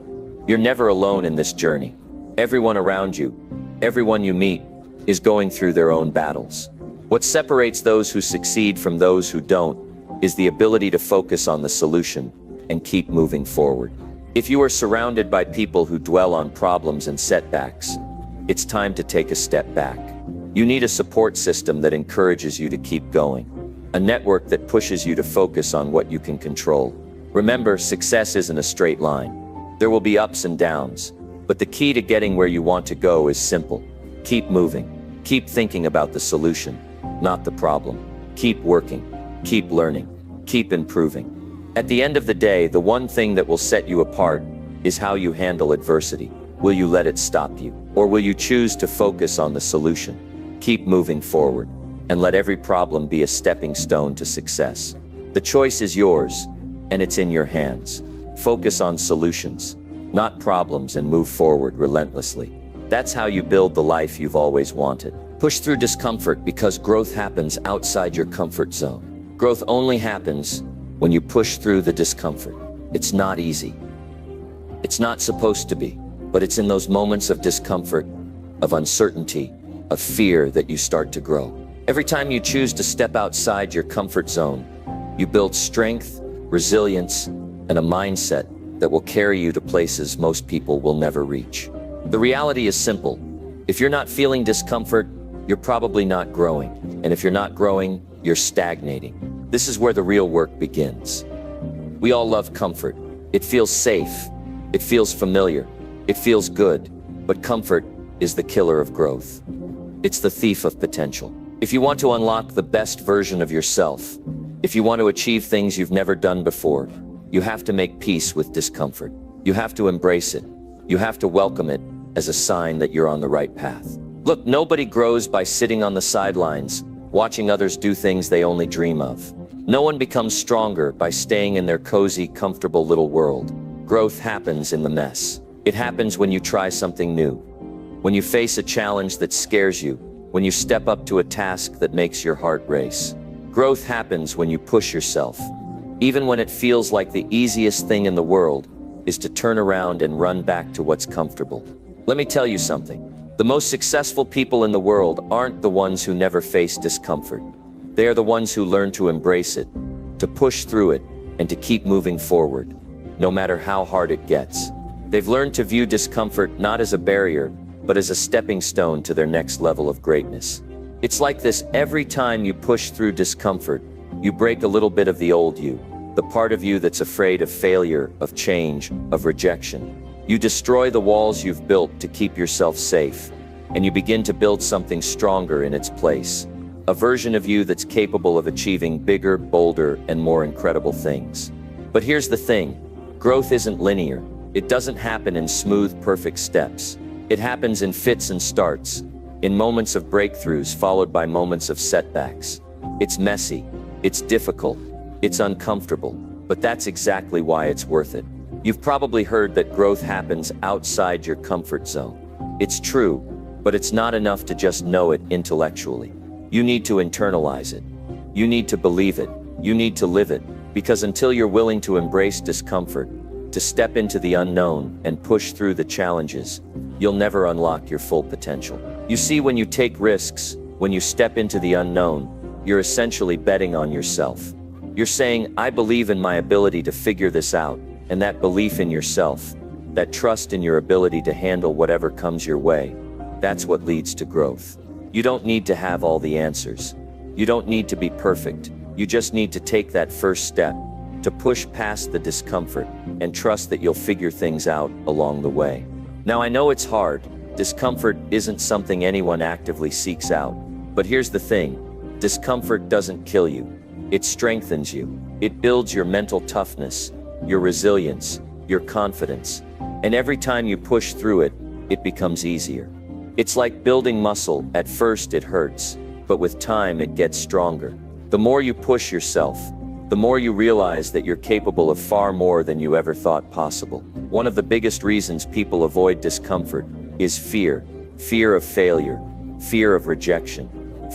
you're never alone in this journey. Everyone around you, everyone you meet, is going through their own battles. What separates those who succeed from those who don't is the ability to focus on the solution and keep moving forward. If you are surrounded by people who dwell on problems and setbacks, it's time to take a step back. You need a support system that encourages you to keep going, a network that pushes you to focus on what you can control. Remember, success isn't a straight line. There will be ups and downs, but the key to getting where you want to go is simple. Keep moving. Keep thinking about the solution, not the problem. Keep working. Keep learning. Keep improving. At the end of the day, the one thing that will set you apart is how you handle adversity. Will you let it stop you? Or will you choose to focus on the solution? Keep moving forward, and let every problem be a stepping stone to success. The choice is yours, and it's in your hands. Focus on solutions, not problems, and move forward relentlessly. That's how you build the life you've always wanted. Push through discomfort, because growth happens outside your comfort zone. Growth only happens when you push through the discomfort. It's not easy. It's not supposed to be, but it's in those moments of discomfort, of uncertainty, of fear that you start to grow. Every time you choose to step outside your comfort zone, you build strength, resilience, and a mindset that will carry you to places most people will never reach. The reality is simple. If you're not feeling discomfort, you're probably not growing. And if you're not growing, you're stagnating. This is where the real work begins. We all love comfort. It feels safe. It feels familiar. It feels good. But comfort is the killer of growth. It's the thief of potential. If you want to unlock the best version of yourself, if you want to achieve things you've never done before, you have to make peace with discomfort. You have to embrace it. You have to welcome it as a sign that you're on the right path. Look, nobody grows by sitting on the sidelines, watching others do things they only dream of. No one becomes stronger by staying in their cozy, comfortable little world. Growth happens in the mess. It happens when you try something new, when you face a challenge that scares you, when you step up to a task that makes your heart race. Growth happens when you push yourself, even when it feels like the easiest thing in the world is to turn around and run back to what's comfortable. Let me tell you something. The most successful people in the world aren't the ones who never face discomfort. They are the ones who learn to embrace it, to push through it, and to keep moving forward, no matter how hard it gets. They've learned to view discomfort not as a barrier, but as a stepping stone to their next level of greatness. It's like this: every time you push through discomfort, you break a little bit of the old you, the part of you that's afraid of failure, of change, of rejection. You destroy the walls you've built to keep yourself safe, and you begin to build something stronger in its place. A version of you that's capable of achieving bigger, bolder, and more incredible things. But here's the thing: growth isn't linear. It doesn't happen in smooth, perfect steps. It happens in fits and starts, in moments of breakthroughs followed by moments of setbacks. It's messy, it's difficult, it's uncomfortable, but that's exactly why it's worth it. You've probably heard that growth happens outside your comfort zone. It's true, but it's not enough to just know it intellectually. You need to internalize it. You need to believe it. You need to live it, because until you're willing to embrace discomfort, to step into the unknown and push through the challenges, you'll never unlock your full potential. You see, when you take risks, when you step into the unknown, you're essentially betting on yourself. You're saying, I believe in my ability to figure this out, and that belief in yourself, that trust in your ability to handle whatever comes your way, that's what leads to growth. You don't need to have all the answers. You don't need to be perfect. You just need to take that first step, to push past the discomfort and trust that you'll figure things out along the way. Now, I know it's hard. Discomfort isn't something anyone actively seeks out. But here's the thing. Discomfort doesn't kill you. It strengthens you. It builds your mental toughness, your resilience, your confidence. And every time you push through it, it becomes easier. It's like building muscle. At first it hurts, but with time it gets stronger. The more you push yourself, the more you realize that you're capable of far more than you ever thought possible. One of the biggest reasons people avoid discomfort is fear. Fear of failure, fear of rejection,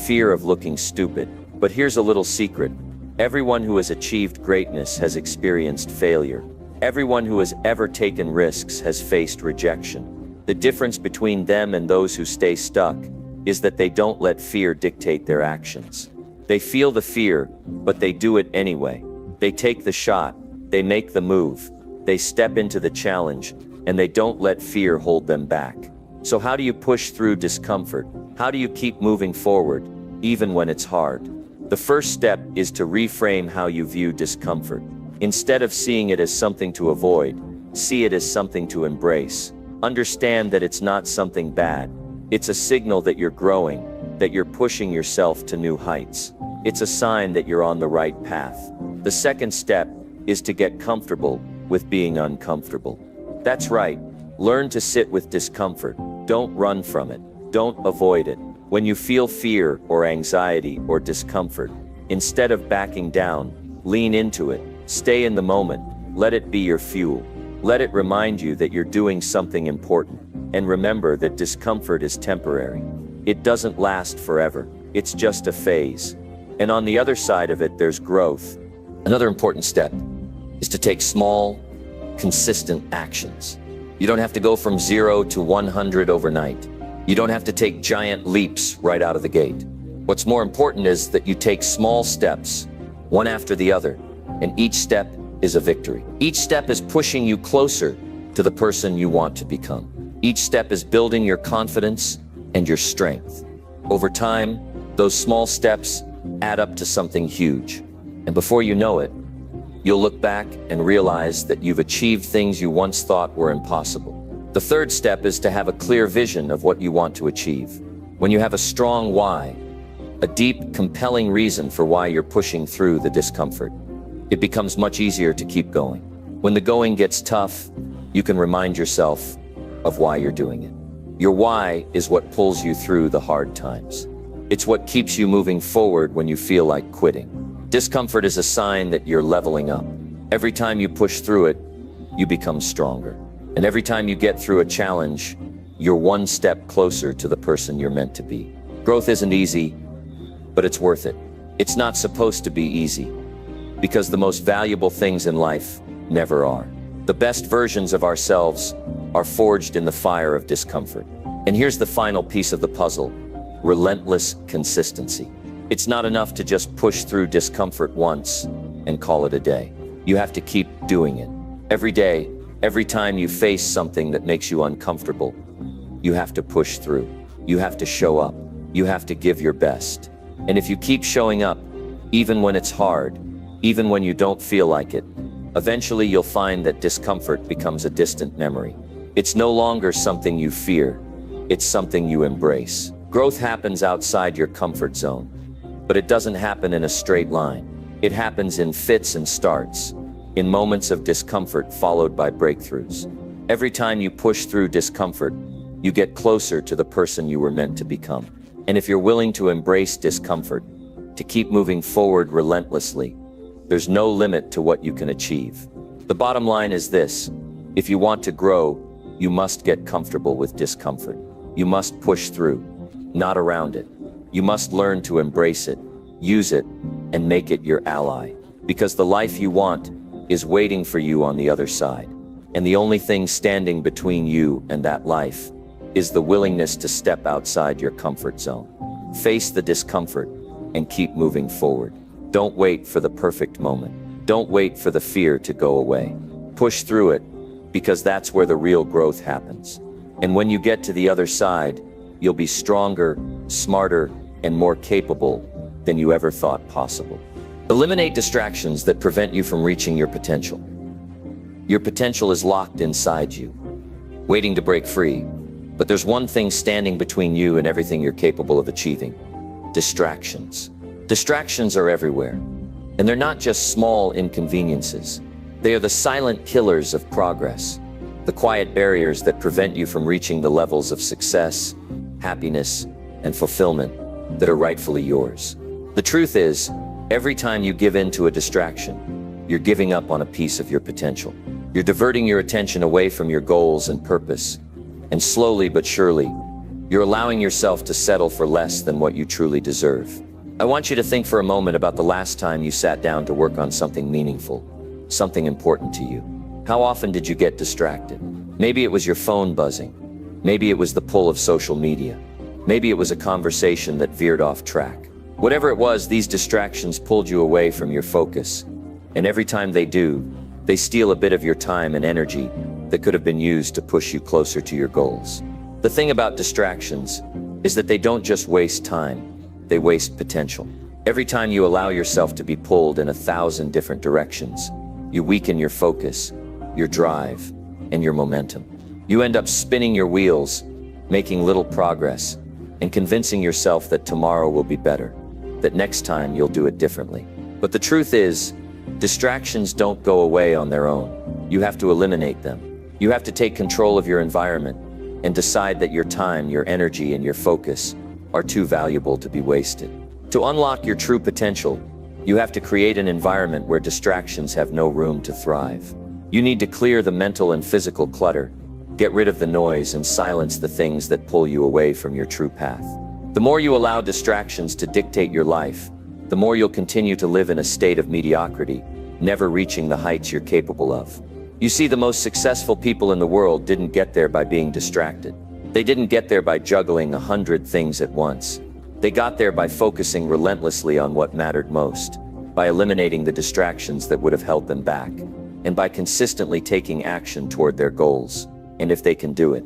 fear of looking stupid. But here's a little secret. Everyone who has achieved greatness has experienced failure. Everyone who has ever taken risks has faced rejection. The difference between them and those who stay stuck is that they don't let fear dictate their actions. They feel the fear, but they do it anyway. They take the shot, they make the move, they step into the challenge, and they don't let fear hold them back. So how do you push through discomfort? How do you keep moving forward, even when it's hard? The first step is to reframe how you view discomfort. Instead of seeing it as something to avoid, see it as something to embrace. Understand that it's not something bad. It's a signal that you're growing, that you're pushing yourself to new heights. It's a sign that you're on the right path. The second step is to get comfortable with being uncomfortable. That's right. Learn to sit with discomfort. Don't run from it. Don't avoid it. When you feel fear or anxiety or discomfort, instead of backing down, lean into it. Stay in the moment. Let it be your fuel. Let it remind you that you're doing something important. And remember that discomfort is temporary. It doesn't last forever. It's just a phase. And on the other side of it, there's growth. Another important step is to take small, consistent actions. You don't have to go from 0 to 100 overnight. You don't have to take giant leaps right out of the gate. What's more important is that you take small steps, one after the other, and each step is a victory. Each step is pushing you closer to the person you want to become. Each step is building your confidence and your strength. Over time, those small steps add up to something huge. And before you know it, you'll look back and realize that you've achieved things you once thought were impossible. The third step is to have a clear vision of what you want to achieve. When you have a strong why, a deep, compelling reason for why you're pushing through the discomfort, it becomes much easier to keep going. When the going gets tough, you can remind yourself of why you're doing it. Your why is what pulls you through the hard times. It's what keeps you moving forward when you feel like quitting. Discomfort is a sign that you're leveling up. Every time you push through it, you become stronger. And every time you get through a challenge, you're one step closer to the person you're meant to be. Growth isn't easy, but it's worth it. It's not supposed to be easy, because the most valuable things in life never are. The best versions of ourselves are forged in the fire of discomfort. And here's the final piece of the puzzle: relentless consistency. It's not enough to just push through discomfort once and call it a day. You have to keep doing it. Every day, every time you face something that makes you uncomfortable, you have to push through. You have to show up. You have to give your best. And if you keep showing up, even when it's hard, even when you don't feel like it, eventually you'll find that discomfort becomes a distant memory. It's no longer something you fear. It's something you embrace. Growth happens outside your comfort zone, but it doesn't happen in a straight line. It happens in fits and starts, in moments of discomfort followed by breakthroughs. Every time you push through discomfort, you get closer to the person you were meant to become. And if you're willing to embrace discomfort, to keep moving forward relentlessly, there's no limit to what you can achieve. The bottom line is this: if you want to grow, you must get comfortable with discomfort. You must push through, not around it. You must learn to embrace it, use it, and make it your ally. Because the life you want is waiting for you on the other side. And the only thing standing between you and that life is the willingness to step outside your comfort zone. Face the discomfort and keep moving forward. Don't wait for the perfect moment. Don't wait for the fear to go away. Push through it, because that's where the real growth happens. And when you get to the other side, you'll be stronger, smarter, and more capable than you ever thought possible. Eliminate distractions that prevent you from reaching your potential. Your potential is locked inside you, waiting to break free. But there's one thing standing between you and everything you're capable of achieving: distractions. Distractions are everywhere, and they're not just small inconveniences. They are the silent killers of progress, the quiet barriers that prevent you from reaching the levels of success, happiness, and fulfillment that are rightfully yours. The truth is, every time you give in to a distraction, you're giving up on a piece of your potential. You're diverting your attention away from your goals and purpose, and slowly but surely, you're allowing yourself to settle for less than what you truly deserve. I want you to think for a moment about the last time you sat down to work on something meaningful, something important to you. How often did you get distracted? Maybe it was your phone buzzing. Maybe it was the pull of social media. Maybe it was a conversation that veered off track. Whatever it was, these distractions pulled you away from your focus. And every time they do, they steal a bit of your time and energy that could have been used to push you closer to your goals. The thing about distractions is that they don't just waste time, they waste potential. Every time you allow yourself to be pulled in 1,000 different directions, you weaken your focus, your drive, and your momentum. You end up spinning your wheels, making little progress, and convincing yourself that tomorrow will be better, that next time you'll do it differently. But the truth is, distractions don't go away on their own. You have to eliminate them. You have to take control of your environment and decide that your time, your energy, and your focus are too valuable to be wasted. To unlock your true potential, you have to create an environment where distractions have no room to thrive. You need to clear the mental and physical clutter, get rid of the noise, and silence the things that pull you away from your true path. The more you allow distractions to dictate your life, the more you'll continue to live in a state of mediocrity, never reaching the heights you're capable of. You see, the most successful people in the world didn't get there by being distracted. They didn't get there by juggling 100 things at once. They got there by focusing relentlessly on what mattered most, by eliminating the distractions that would have held them back, and by consistently taking action toward their goals. And if they can do it,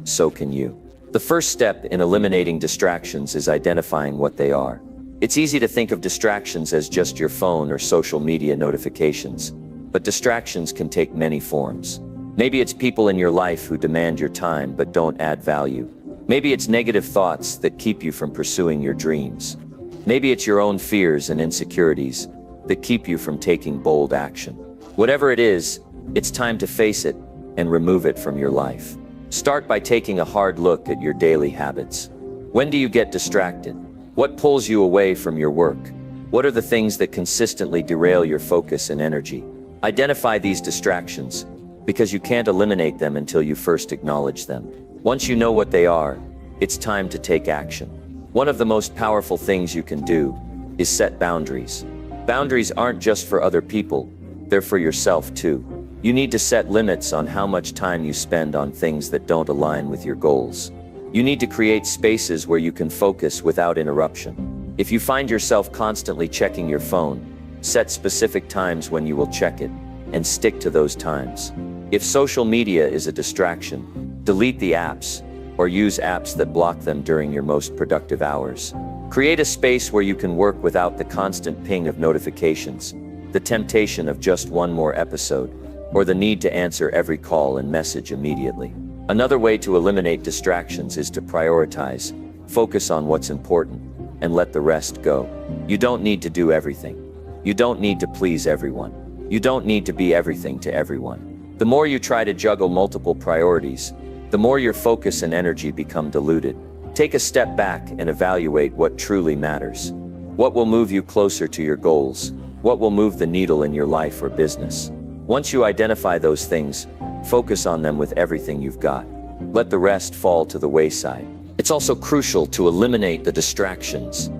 so can you. The first step in eliminating distractions is identifying what they are. It's easy to think of distractions as just your phone or social media notifications, but distractions can take many forms. Maybe it's people in your life who demand your time but don't add value. Maybe it's negative thoughts that keep you from pursuing your dreams. Maybe it's your own fears and insecurities that keep you from taking bold action. Whatever it is, it's time to face it and remove it from your life. Start by taking a hard look at your daily habits. When do you get distracted? What pulls you away from your work? What are the things that consistently derail your focus and energy? Identify these distractions, because you can't eliminate them until you first acknowledge them. Once you know what they are, it's time to take action. One of the most powerful things you can do is set boundaries. Boundaries aren't just for other people, they're for yourself too. You need to set limits on how much time you spend on things that don't align with your goals. You need to create spaces where you can focus without interruption. If you find yourself constantly checking your phone, set specific times when you will check it, and stick to those times. If social media is a distraction, delete the apps, or use apps that block them during your most productive hours. Create a space where you can work without the constant ping of notifications, the temptation of just one more episode, or the need to answer every call and message immediately. Another way to eliminate distractions is to prioritize, focus on what's important, and let the rest go. You don't need to do everything. You don't need to please everyone. You don't need to be everything to everyone. The more you try to juggle multiple priorities, the more your focus and energy become diluted. Take a step back and evaluate what truly matters. What will move you closer to your goals? What will move the needle in your life or business? Once you identify those things, focus on them with everything you've got. Let the rest fall to the wayside. It's also crucial to eliminate the distractions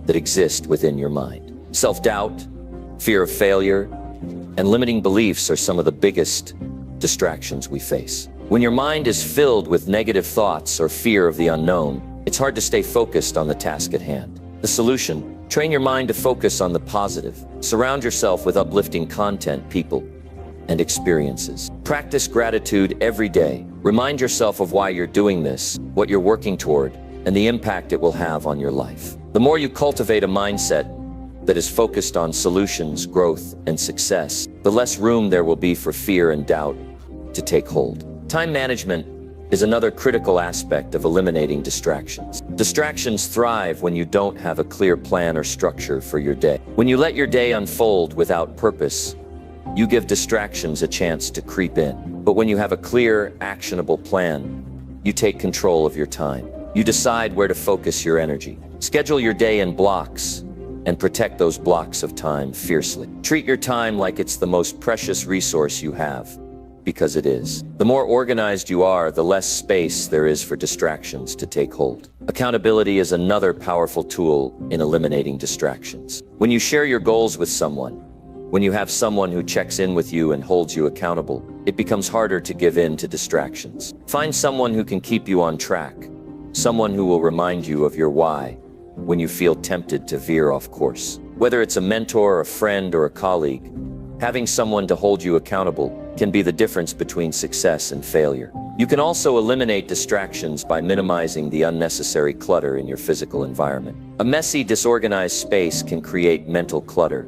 that exist within your mind. Self-doubt, fear of failure, and limiting beliefs are some of the biggest distractions we face. When your mind is filled with negative thoughts or fear of the unknown, it's hard to stay focused on the task at hand. The solution: train your mind to focus on the positive. Surround yourself with uplifting content, people, and experiences. Practice gratitude every day. Remind yourself of why you're doing this, what you're working toward, and the impact it will have on your life. The more you cultivate a mindset that is focused on solutions, growth, and success, the less room there will be for fear and doubt to take hold. Time management is another critical aspect of eliminating distractions. Distractions thrive when you don't have a clear plan or structure for your day. When you let your day unfold without purpose, you give distractions a chance to creep in. But when you have a clear, actionable plan, you take control of your time. You decide where to focus your energy. Schedule your day in blocks and protect those blocks of time fiercely. Treat your time like it's the most precious resource you have, because it is. The more organized you are, the less space there is for distractions to take hold. Accountability is another powerful tool in eliminating distractions. When you share your goals with someone, when you have someone who checks in with you and holds you accountable, it becomes harder to give in to distractions. Find someone who can keep you on track, someone who will remind you of your why when you feel tempted to veer off course. Whether it's a mentor, a friend, or a colleague, having someone to hold you accountable can be the difference between success and failure. You can also eliminate distractions by minimizing the unnecessary clutter in your physical environment. A messy, disorganized space can create mental clutter,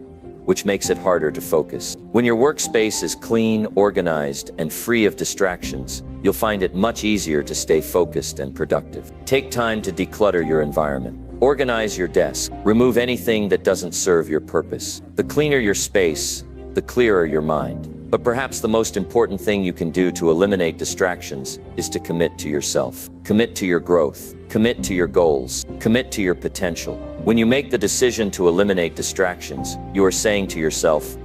which makes it harder to focus. When your workspace is clean, organized, and free of distractions, you'll find it much easier to stay focused and productive. Take time to declutter your environment. Organize your desk. Remove anything that doesn't serve your purpose. The cleaner your space, the clearer your mind. But perhaps the most important thing you can do to eliminate distractions is to commit to yourself. Commit to your growth. Commit to your goals. Commit to your potential. When you make the decision to eliminate distractions, you are saying to yourself,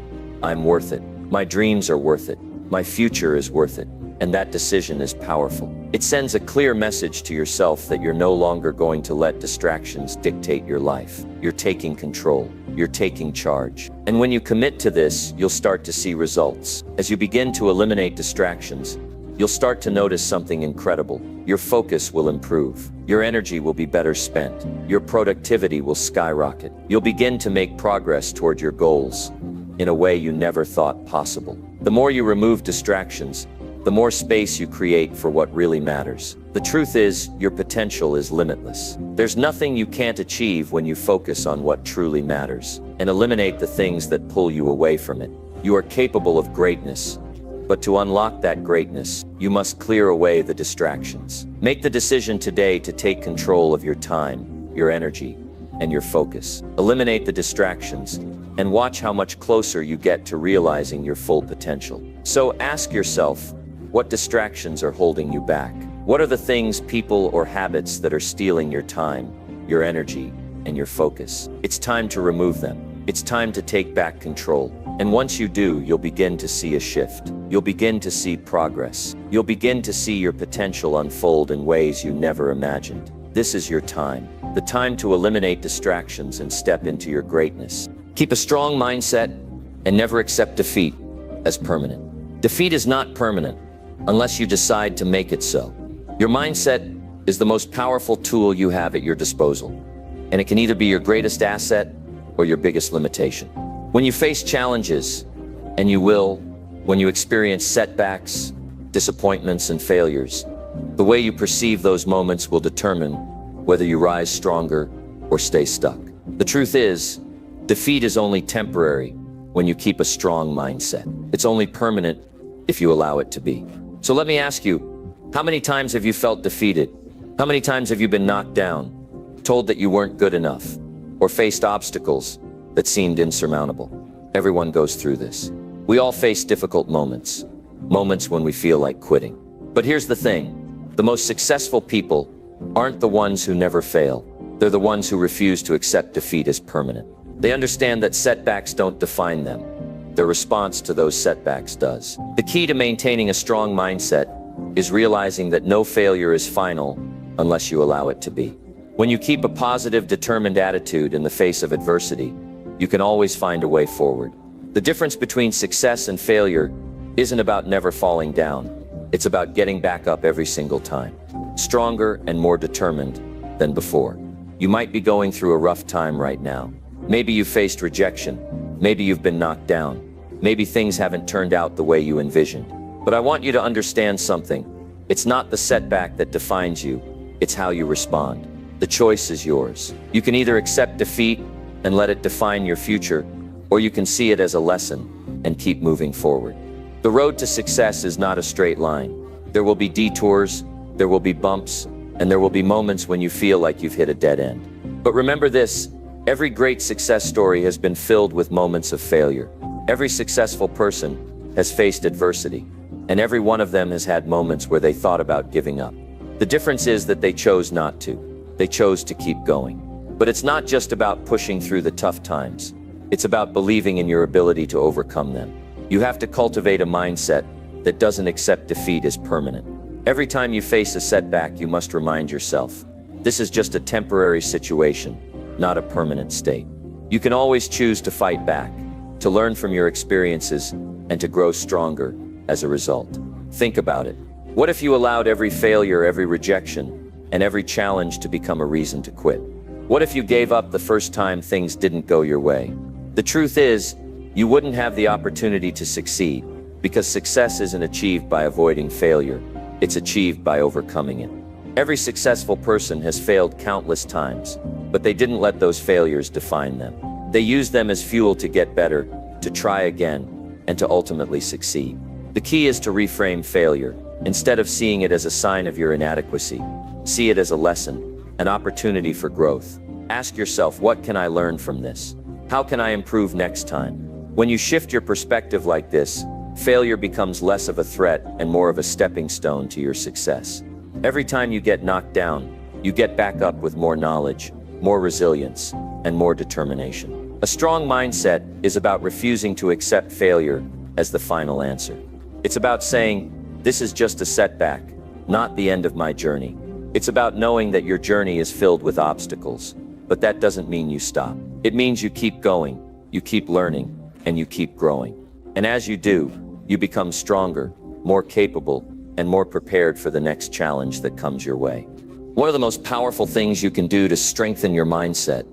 I'm worth it. My dreams are worth it. My future is worth it. And that decision is powerful. It sends a clear message to yourself that you're no longer going to let distractions dictate your life. You're taking control. You're taking charge. And when you commit to this, you'll start to see results. As you begin to eliminate distractions, you'll start to notice something incredible. Your focus will improve. Your energy will be better spent. Your productivity will skyrocket. You'll begin to make progress toward your goals in a way you never thought possible. The more you remove distractions, the more space you create for what really matters. The truth is, your potential is limitless. There's nothing you can't achieve when you focus on what truly matters and eliminate the things that pull you away from it. You are capable of greatness, but to unlock that greatness, you must clear away the distractions. Make the decision today to take control of your time, your energy, and your focus. Eliminate the distractions and watch how much closer you get to realizing your full potential. So ask yourself, what distractions are holding you back? What are the things, people, or habits that are stealing your time, your energy, and your focus? It's time to remove them. It's time to take back control. And once you do, you'll begin to see a shift. You'll begin to see progress. You'll begin to see your potential unfold in ways you never imagined. This is your time. The time to eliminate distractions and step into your greatness. Keep a strong mindset and never accept defeat as permanent. Defeat is not permanent unless you decide to make it so. Your mindset is the most powerful tool you have at your disposal, and it can either be your greatest asset or your biggest limitation. When you face challenges, and you will, when you experience setbacks, disappointments, and failures, the way you perceive those moments will determine whether you rise stronger or stay stuck. The truth is, defeat is only temporary when you keep a strong mindset. It's only permanent if you allow it to be. So let me ask you, how many times have you felt defeated? How many times have you been knocked down, told that you weren't good enough, or faced obstacles that seemed insurmountable? Everyone goes through this. We all face difficult moments, moments when we feel like quitting. But here's the thing, the most successful people aren't the ones who never fail. They're the ones who refuse to accept defeat as permanent. They understand that setbacks don't define them. Their response to those setbacks does. The key to maintaining a strong mindset is realizing that no failure is final unless you allow it to be. When you keep a positive, determined attitude in the face of adversity, you can always find a way forward. The difference between success and failure isn't about never falling down. It's about getting back up every single time, stronger and more determined than before. You might be going through a rough time right now. Maybe you faced rejection. Maybe you've been knocked down. Maybe things haven't turned out the way you envisioned. But I want you to understand something. It's not the setback that defines you. It's how you respond. The choice is yours. You can either accept defeat and let it define your future, or you can see it as a lesson and keep moving forward. The road to success is not a straight line. There will be detours, there will be bumps, and there will be moments when you feel like you've hit a dead end. But remember this, every great success story has been filled with moments of failure. Every successful person has faced adversity, and every one of them has had moments where they thought about giving up. The difference is that they chose not to. They chose to keep going. But it's not just about pushing through the tough times. It's about believing in your ability to overcome them. You have to cultivate a mindset that doesn't accept defeat as permanent. Every time you face a setback, you must remind yourself, this is just a temporary situation, not a permanent state. You can always choose to fight back, to learn from your experiences, and to grow stronger as a result. Think about it. What if you allowed every failure, every rejection, and every challenge to become a reason to quit? What if you gave up the first time things didn't go your way? The truth is, you wouldn't have the opportunity to succeed, because success isn't achieved by avoiding failure. It's achieved by overcoming it. Every successful person has failed countless times, but they didn't let those failures define them. They used them as fuel to get better, to try again, and to ultimately succeed. The key is to reframe failure. Instead of seeing it as a sign of your inadequacy, see it as a lesson, an opportunity for growth. Ask yourself, what can I learn from this? How can I improve next time? When you shift your perspective like this, failure becomes less of a threat and more of a stepping stone to your success. Every time you get knocked down, you get back up with more knowledge, more resilience, and more determination. A strong mindset is about refusing to accept failure as the final answer. It's about saying, this is just a setback, not the end of my journey. It's about knowing that your journey is filled with obstacles, but that doesn't mean you stop. It means you keep going, you keep learning, and you keep growing. And as you do, you become stronger, more capable, and more prepared for the next challenge that comes your way. One of the most powerful things you can do to strengthen your mindset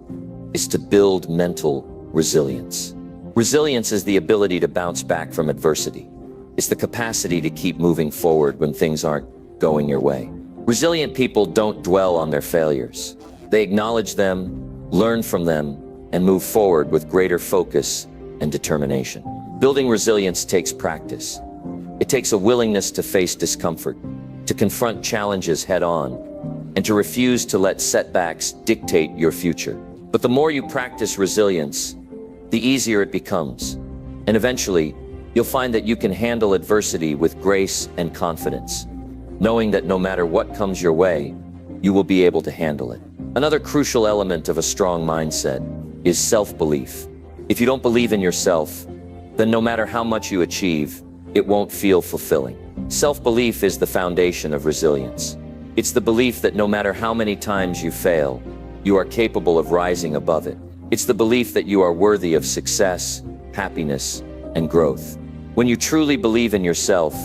is to build mental resilience. Resilience is the ability to bounce back from adversity. It's the capacity to keep moving forward when things aren't going your way. Resilient people don't dwell on their failures. They acknowledge them, learn from them, and move forward with greater focus and determination. Building resilience takes practice. It takes a willingness to face discomfort, to confront challenges head-on, and to refuse to let setbacks dictate your future. But the more you practice resilience, the easier it becomes. And eventually, you'll find that you can handle adversity with grace and confidence, knowing that no matter what comes your way, you will be able to handle it. Another crucial element of a strong mindset is self-belief. If you don't believe in yourself, then no matter how much you achieve, it won't feel fulfilling. Self-belief is the foundation of resilience. It's the belief that no matter how many times you fail, you are capable of rising above it. It's the belief that you are worthy of success, happiness, and growth. When you truly believe in yourself,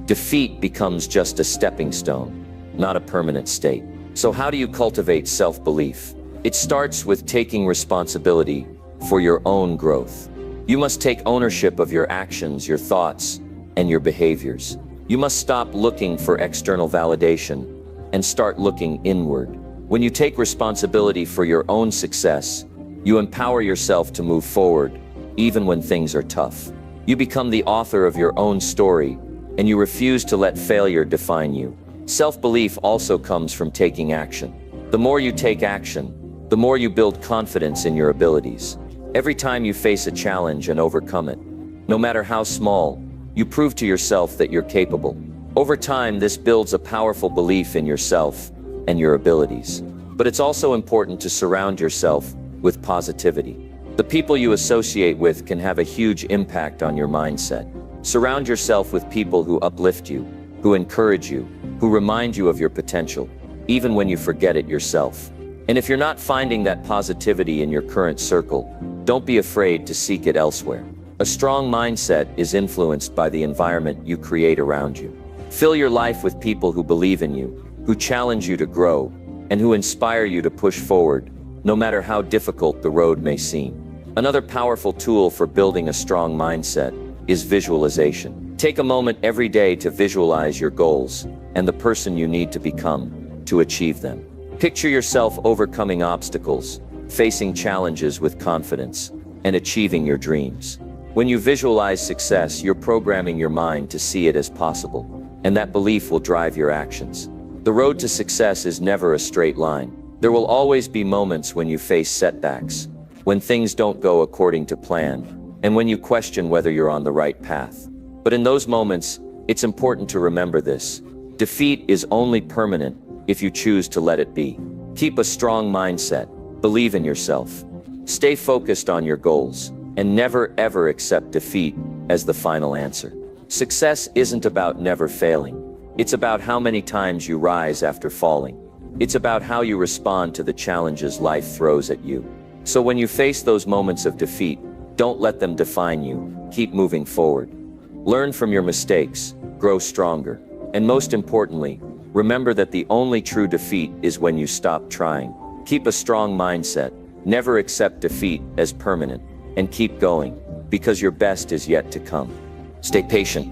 defeat becomes just a stepping stone, not a permanent state. So how do you cultivate self-belief? It starts with taking responsibility for your own growth. You must take ownership of your actions, your thoughts, and your behaviors. You must stop looking for external validation and start looking inward. When you take responsibility for your own success, you empower yourself to move forward, even when things are tough. You become the author of your own story, and you refuse to let failure define you. Self-belief also comes from taking action. The more you take action, the more you build confidence in your abilities. Every time you face a challenge and overcome it, no matter how small, you prove to yourself that you're capable. Over time, this builds a powerful belief in yourself and your abilities. But it's also important to surround yourself with positivity. The people you associate with can have a huge impact on your mindset. Surround yourself with people who uplift you, who encourage you, who remind you of your potential, even when you forget it yourself. And if you're not finding that positivity in your current circle, don't be afraid to seek it elsewhere. A strong mindset is influenced by the environment you create around you. Fill your life with people who believe in you, who challenge you to grow, and who inspire you to push forward, no matter how difficult the road may seem. Another powerful tool for building a strong mindset is visualization. Take a moment every day to visualize your goals and the person you need to become to achieve them. Picture yourself overcoming obstacles, facing challenges with confidence, and achieving your dreams. When you visualize success, you're programming your mind to see it as possible, and that belief will drive your actions. The road to success is never a straight line. There will always be moments when you face setbacks, when things don't go according to plan, and when you question whether you're on the right path. But in those moments, it's important to remember this. Defeat is only permanent if you choose to let it be. Keep a strong mindset, believe in yourself, stay focused on your goals, and never ever accept defeat as the final answer. Success isn't about never failing. It's about how many times you rise after falling. It's about how you respond to the challenges life throws at you. So when you face those moments of defeat, don't let them define you. Keep moving forward. Learn from your mistakes, grow stronger, and most importantly, remember that the only true defeat is when you stop trying. Keep a strong mindset, never accept defeat as permanent, and keep going, because your best is yet to come. Stay patient,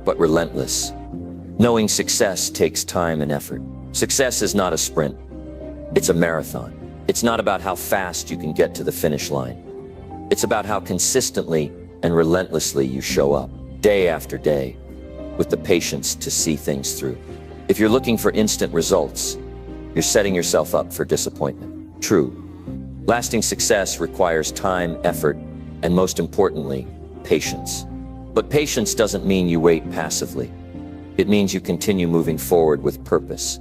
but relentless. Knowing success takes time and effort. Success is not a sprint, it's a marathon. It's not about how fast you can get to the finish line. It's about how consistently and relentlessly you show up, day after day, with the patience to see things through. If you're looking for instant results, you're setting yourself up for disappointment. True. Lasting success requires time, effort, and most importantly, patience. But patience doesn't mean you wait passively. It means you continue moving forward with purpose,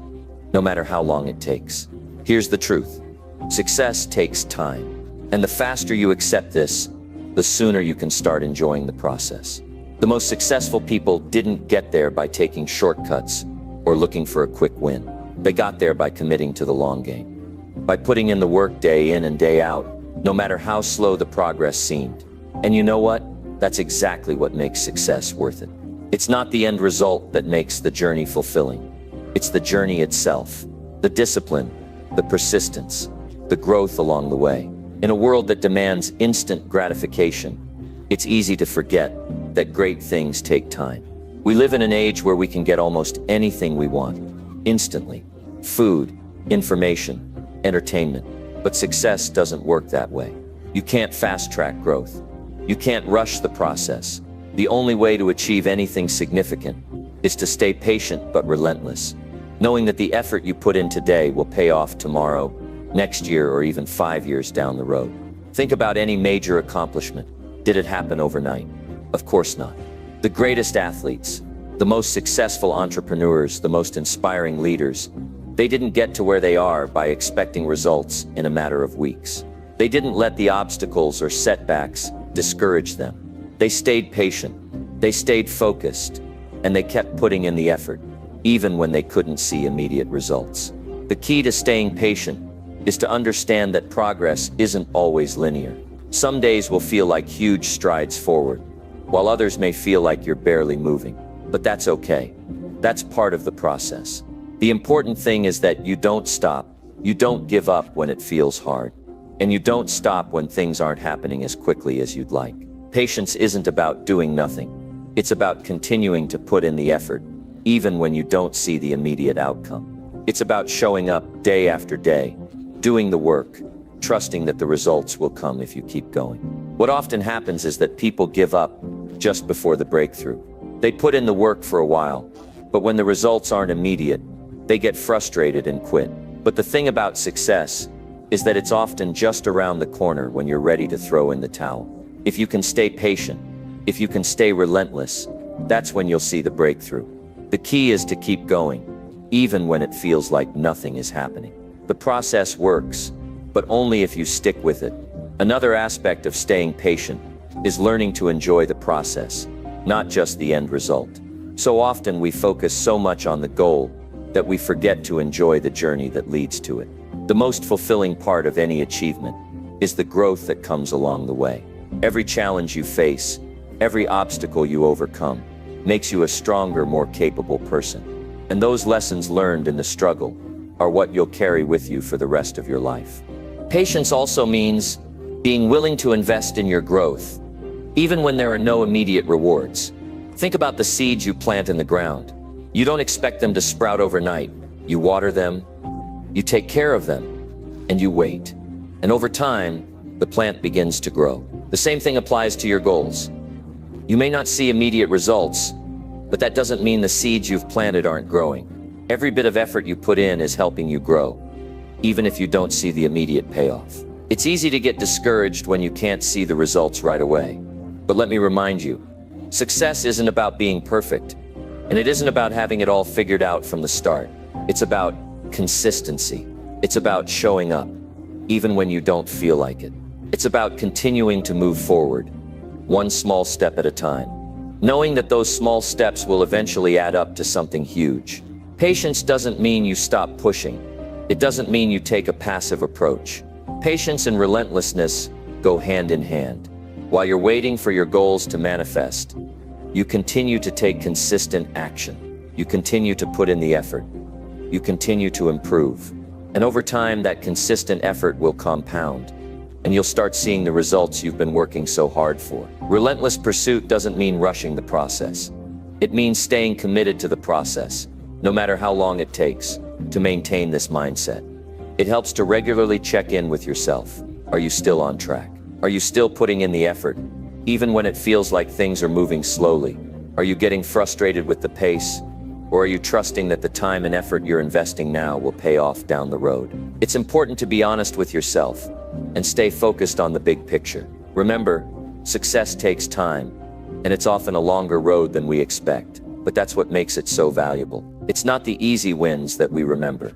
no matter how long it takes. Here's the truth. Success takes time, and the faster you accept this, the sooner you can start enjoying the process. The most successful people didn't get there by taking shortcuts or looking for a quick win. They got there by committing to the long game, by putting in the work day in and day out, no matter how slow the progress seemed. And you know what? That's exactly what makes success worth it. It's not the end result that makes the journey fulfilling. It's the journey itself, the discipline, the persistence, the growth along the way. In a world that demands instant gratification, it's easy to forget that great things take time. We live in an age where we can get almost anything we want, instantly. Food, information, entertainment. But success doesn't work that way. You can't fast-track growth. You can't rush the process. The only way to achieve anything significant is to stay patient but relentless, knowing that the effort you put in today will pay off tomorrow, next year, or even 5 years down the road. Think about any major accomplishment. Did it happen overnight? Of course not. The greatest athletes, the most successful entrepreneurs, the most inspiring leaders, they didn't get to where they are by expecting results in a matter of weeks. They didn't let the obstacles or setbacks discourage them. They stayed patient, they stayed focused, and they kept putting in the effort, even when they couldn't see immediate results. The key to staying patient is to understand that progress isn't always linear. Some days will feel like huge strides forward, while others may feel like you're barely moving. But that's okay. That's part of the process. The important thing is that you don't stop, you don't give up when it feels hard, and you don't stop when things aren't happening as quickly as you'd like. Patience isn't about doing nothing. It's about continuing to put in the effort, even when you don't see the immediate outcome. It's about showing up day after day, doing the work, trusting that the results will come if you keep going. What often happens is that people give up just before the breakthrough. They put in the work for a while, but when the results aren't immediate, they get frustrated and quit. But the thing about success is that it's often just around the corner when you're ready to throw in the towel. If you can stay patient, if you can stay relentless, that's when you'll see the breakthrough. The key is to keep going, even when it feels like nothing is happening. The process works, but only if you stick with it. Another aspect of staying patient is learning to enjoy the process, not just the end result. So often we focus so much on the goal that we forget to enjoy the journey that leads to it. The most fulfilling part of any achievement is the growth that comes along the way. Every challenge you face, every obstacle you overcome, makes you a stronger, more capable person. And those lessons learned in the struggle are what you'll carry with you for the rest of your life. Patience also means being willing to invest in your growth, even when there are no immediate rewards. Think about the seeds you plant in the ground. You don't expect them to sprout overnight. You water them, you take care of them, and you wait. And over time, the plant begins to grow. The same thing applies to your goals. You may not see immediate results, but that doesn't mean the seeds you've planted aren't growing. Every bit of effort you put in is helping you grow, even if you don't see the immediate payoff. It's easy to get discouraged when you can't see the results right away. But let me remind you, success isn't about being perfect, and it isn't about having it all figured out from the start. It's about consistency. It's about showing up, even when you don't feel like it. It's about continuing to move forward, one small step at a time, knowing that those small steps will eventually add up to something huge. Patience doesn't mean you stop pushing. It doesn't mean you take a passive approach. Patience and relentlessness go hand in hand. While you're waiting for your goals to manifest, you continue to take consistent action. You continue to put in the effort. You continue to improve. And over time, that consistent effort will compound, and you'll start seeing the results you've been working so hard for. Relentless pursuit doesn't mean rushing the process. It means staying committed to the process, no matter how long it takes, to maintain this mindset. It helps to regularly check in with yourself. Are you still on track? Are you still putting in the effort, even when it feels like things are moving slowly? Are you getting frustrated with the pace? Or are you trusting that the time and effort you're investing now will pay off down the road? It's important to be honest with yourself and stay focused on the big picture. Remember, success takes time, and it's often a longer road than we expect, but that's what makes it so valuable. It's not the easy wins that we remember.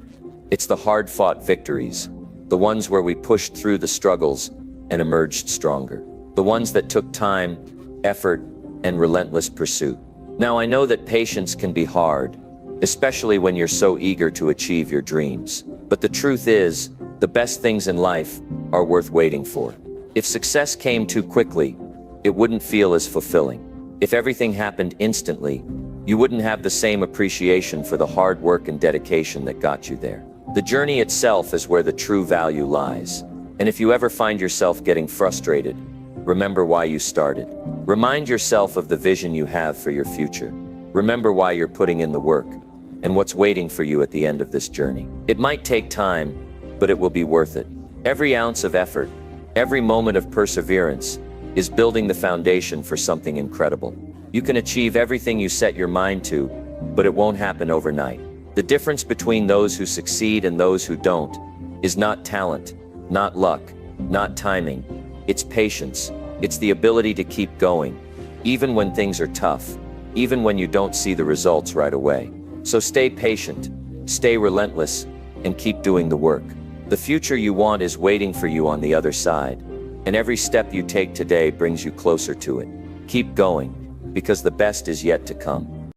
It's the hard-fought victories, the ones where we pushed through the struggles and emerged stronger. The ones that took time, effort, and relentless pursuit. Now, I know that patience can be hard, especially when you're so eager to achieve your dreams. But the truth is, the best things in life are worth waiting for. If success came too quickly, it wouldn't feel as fulfilling. If everything happened instantly, you wouldn't have the same appreciation for the hard work and dedication that got you there. The journey itself is where the true value lies. And if you ever find yourself getting frustrated, remember why you started. Remind yourself of the vision you have for your future. Remember why you're putting in the work and what's waiting for you at the end of this journey. It might take time, but it will be worth it. Every ounce of effort, every moment of perseverance is building the foundation for something incredible. You can achieve everything you set your mind to, but it won't happen overnight. The difference between those who succeed and those who don't is not talent, not luck, not timing. It's patience. It's the ability to keep going, even when things are tough, even when you don't see the results right away. So stay patient, stay relentless, and keep doing the work. The future you want is waiting for you on the other side, and every step you take today brings you closer to it. Keep going, because the best is yet to come.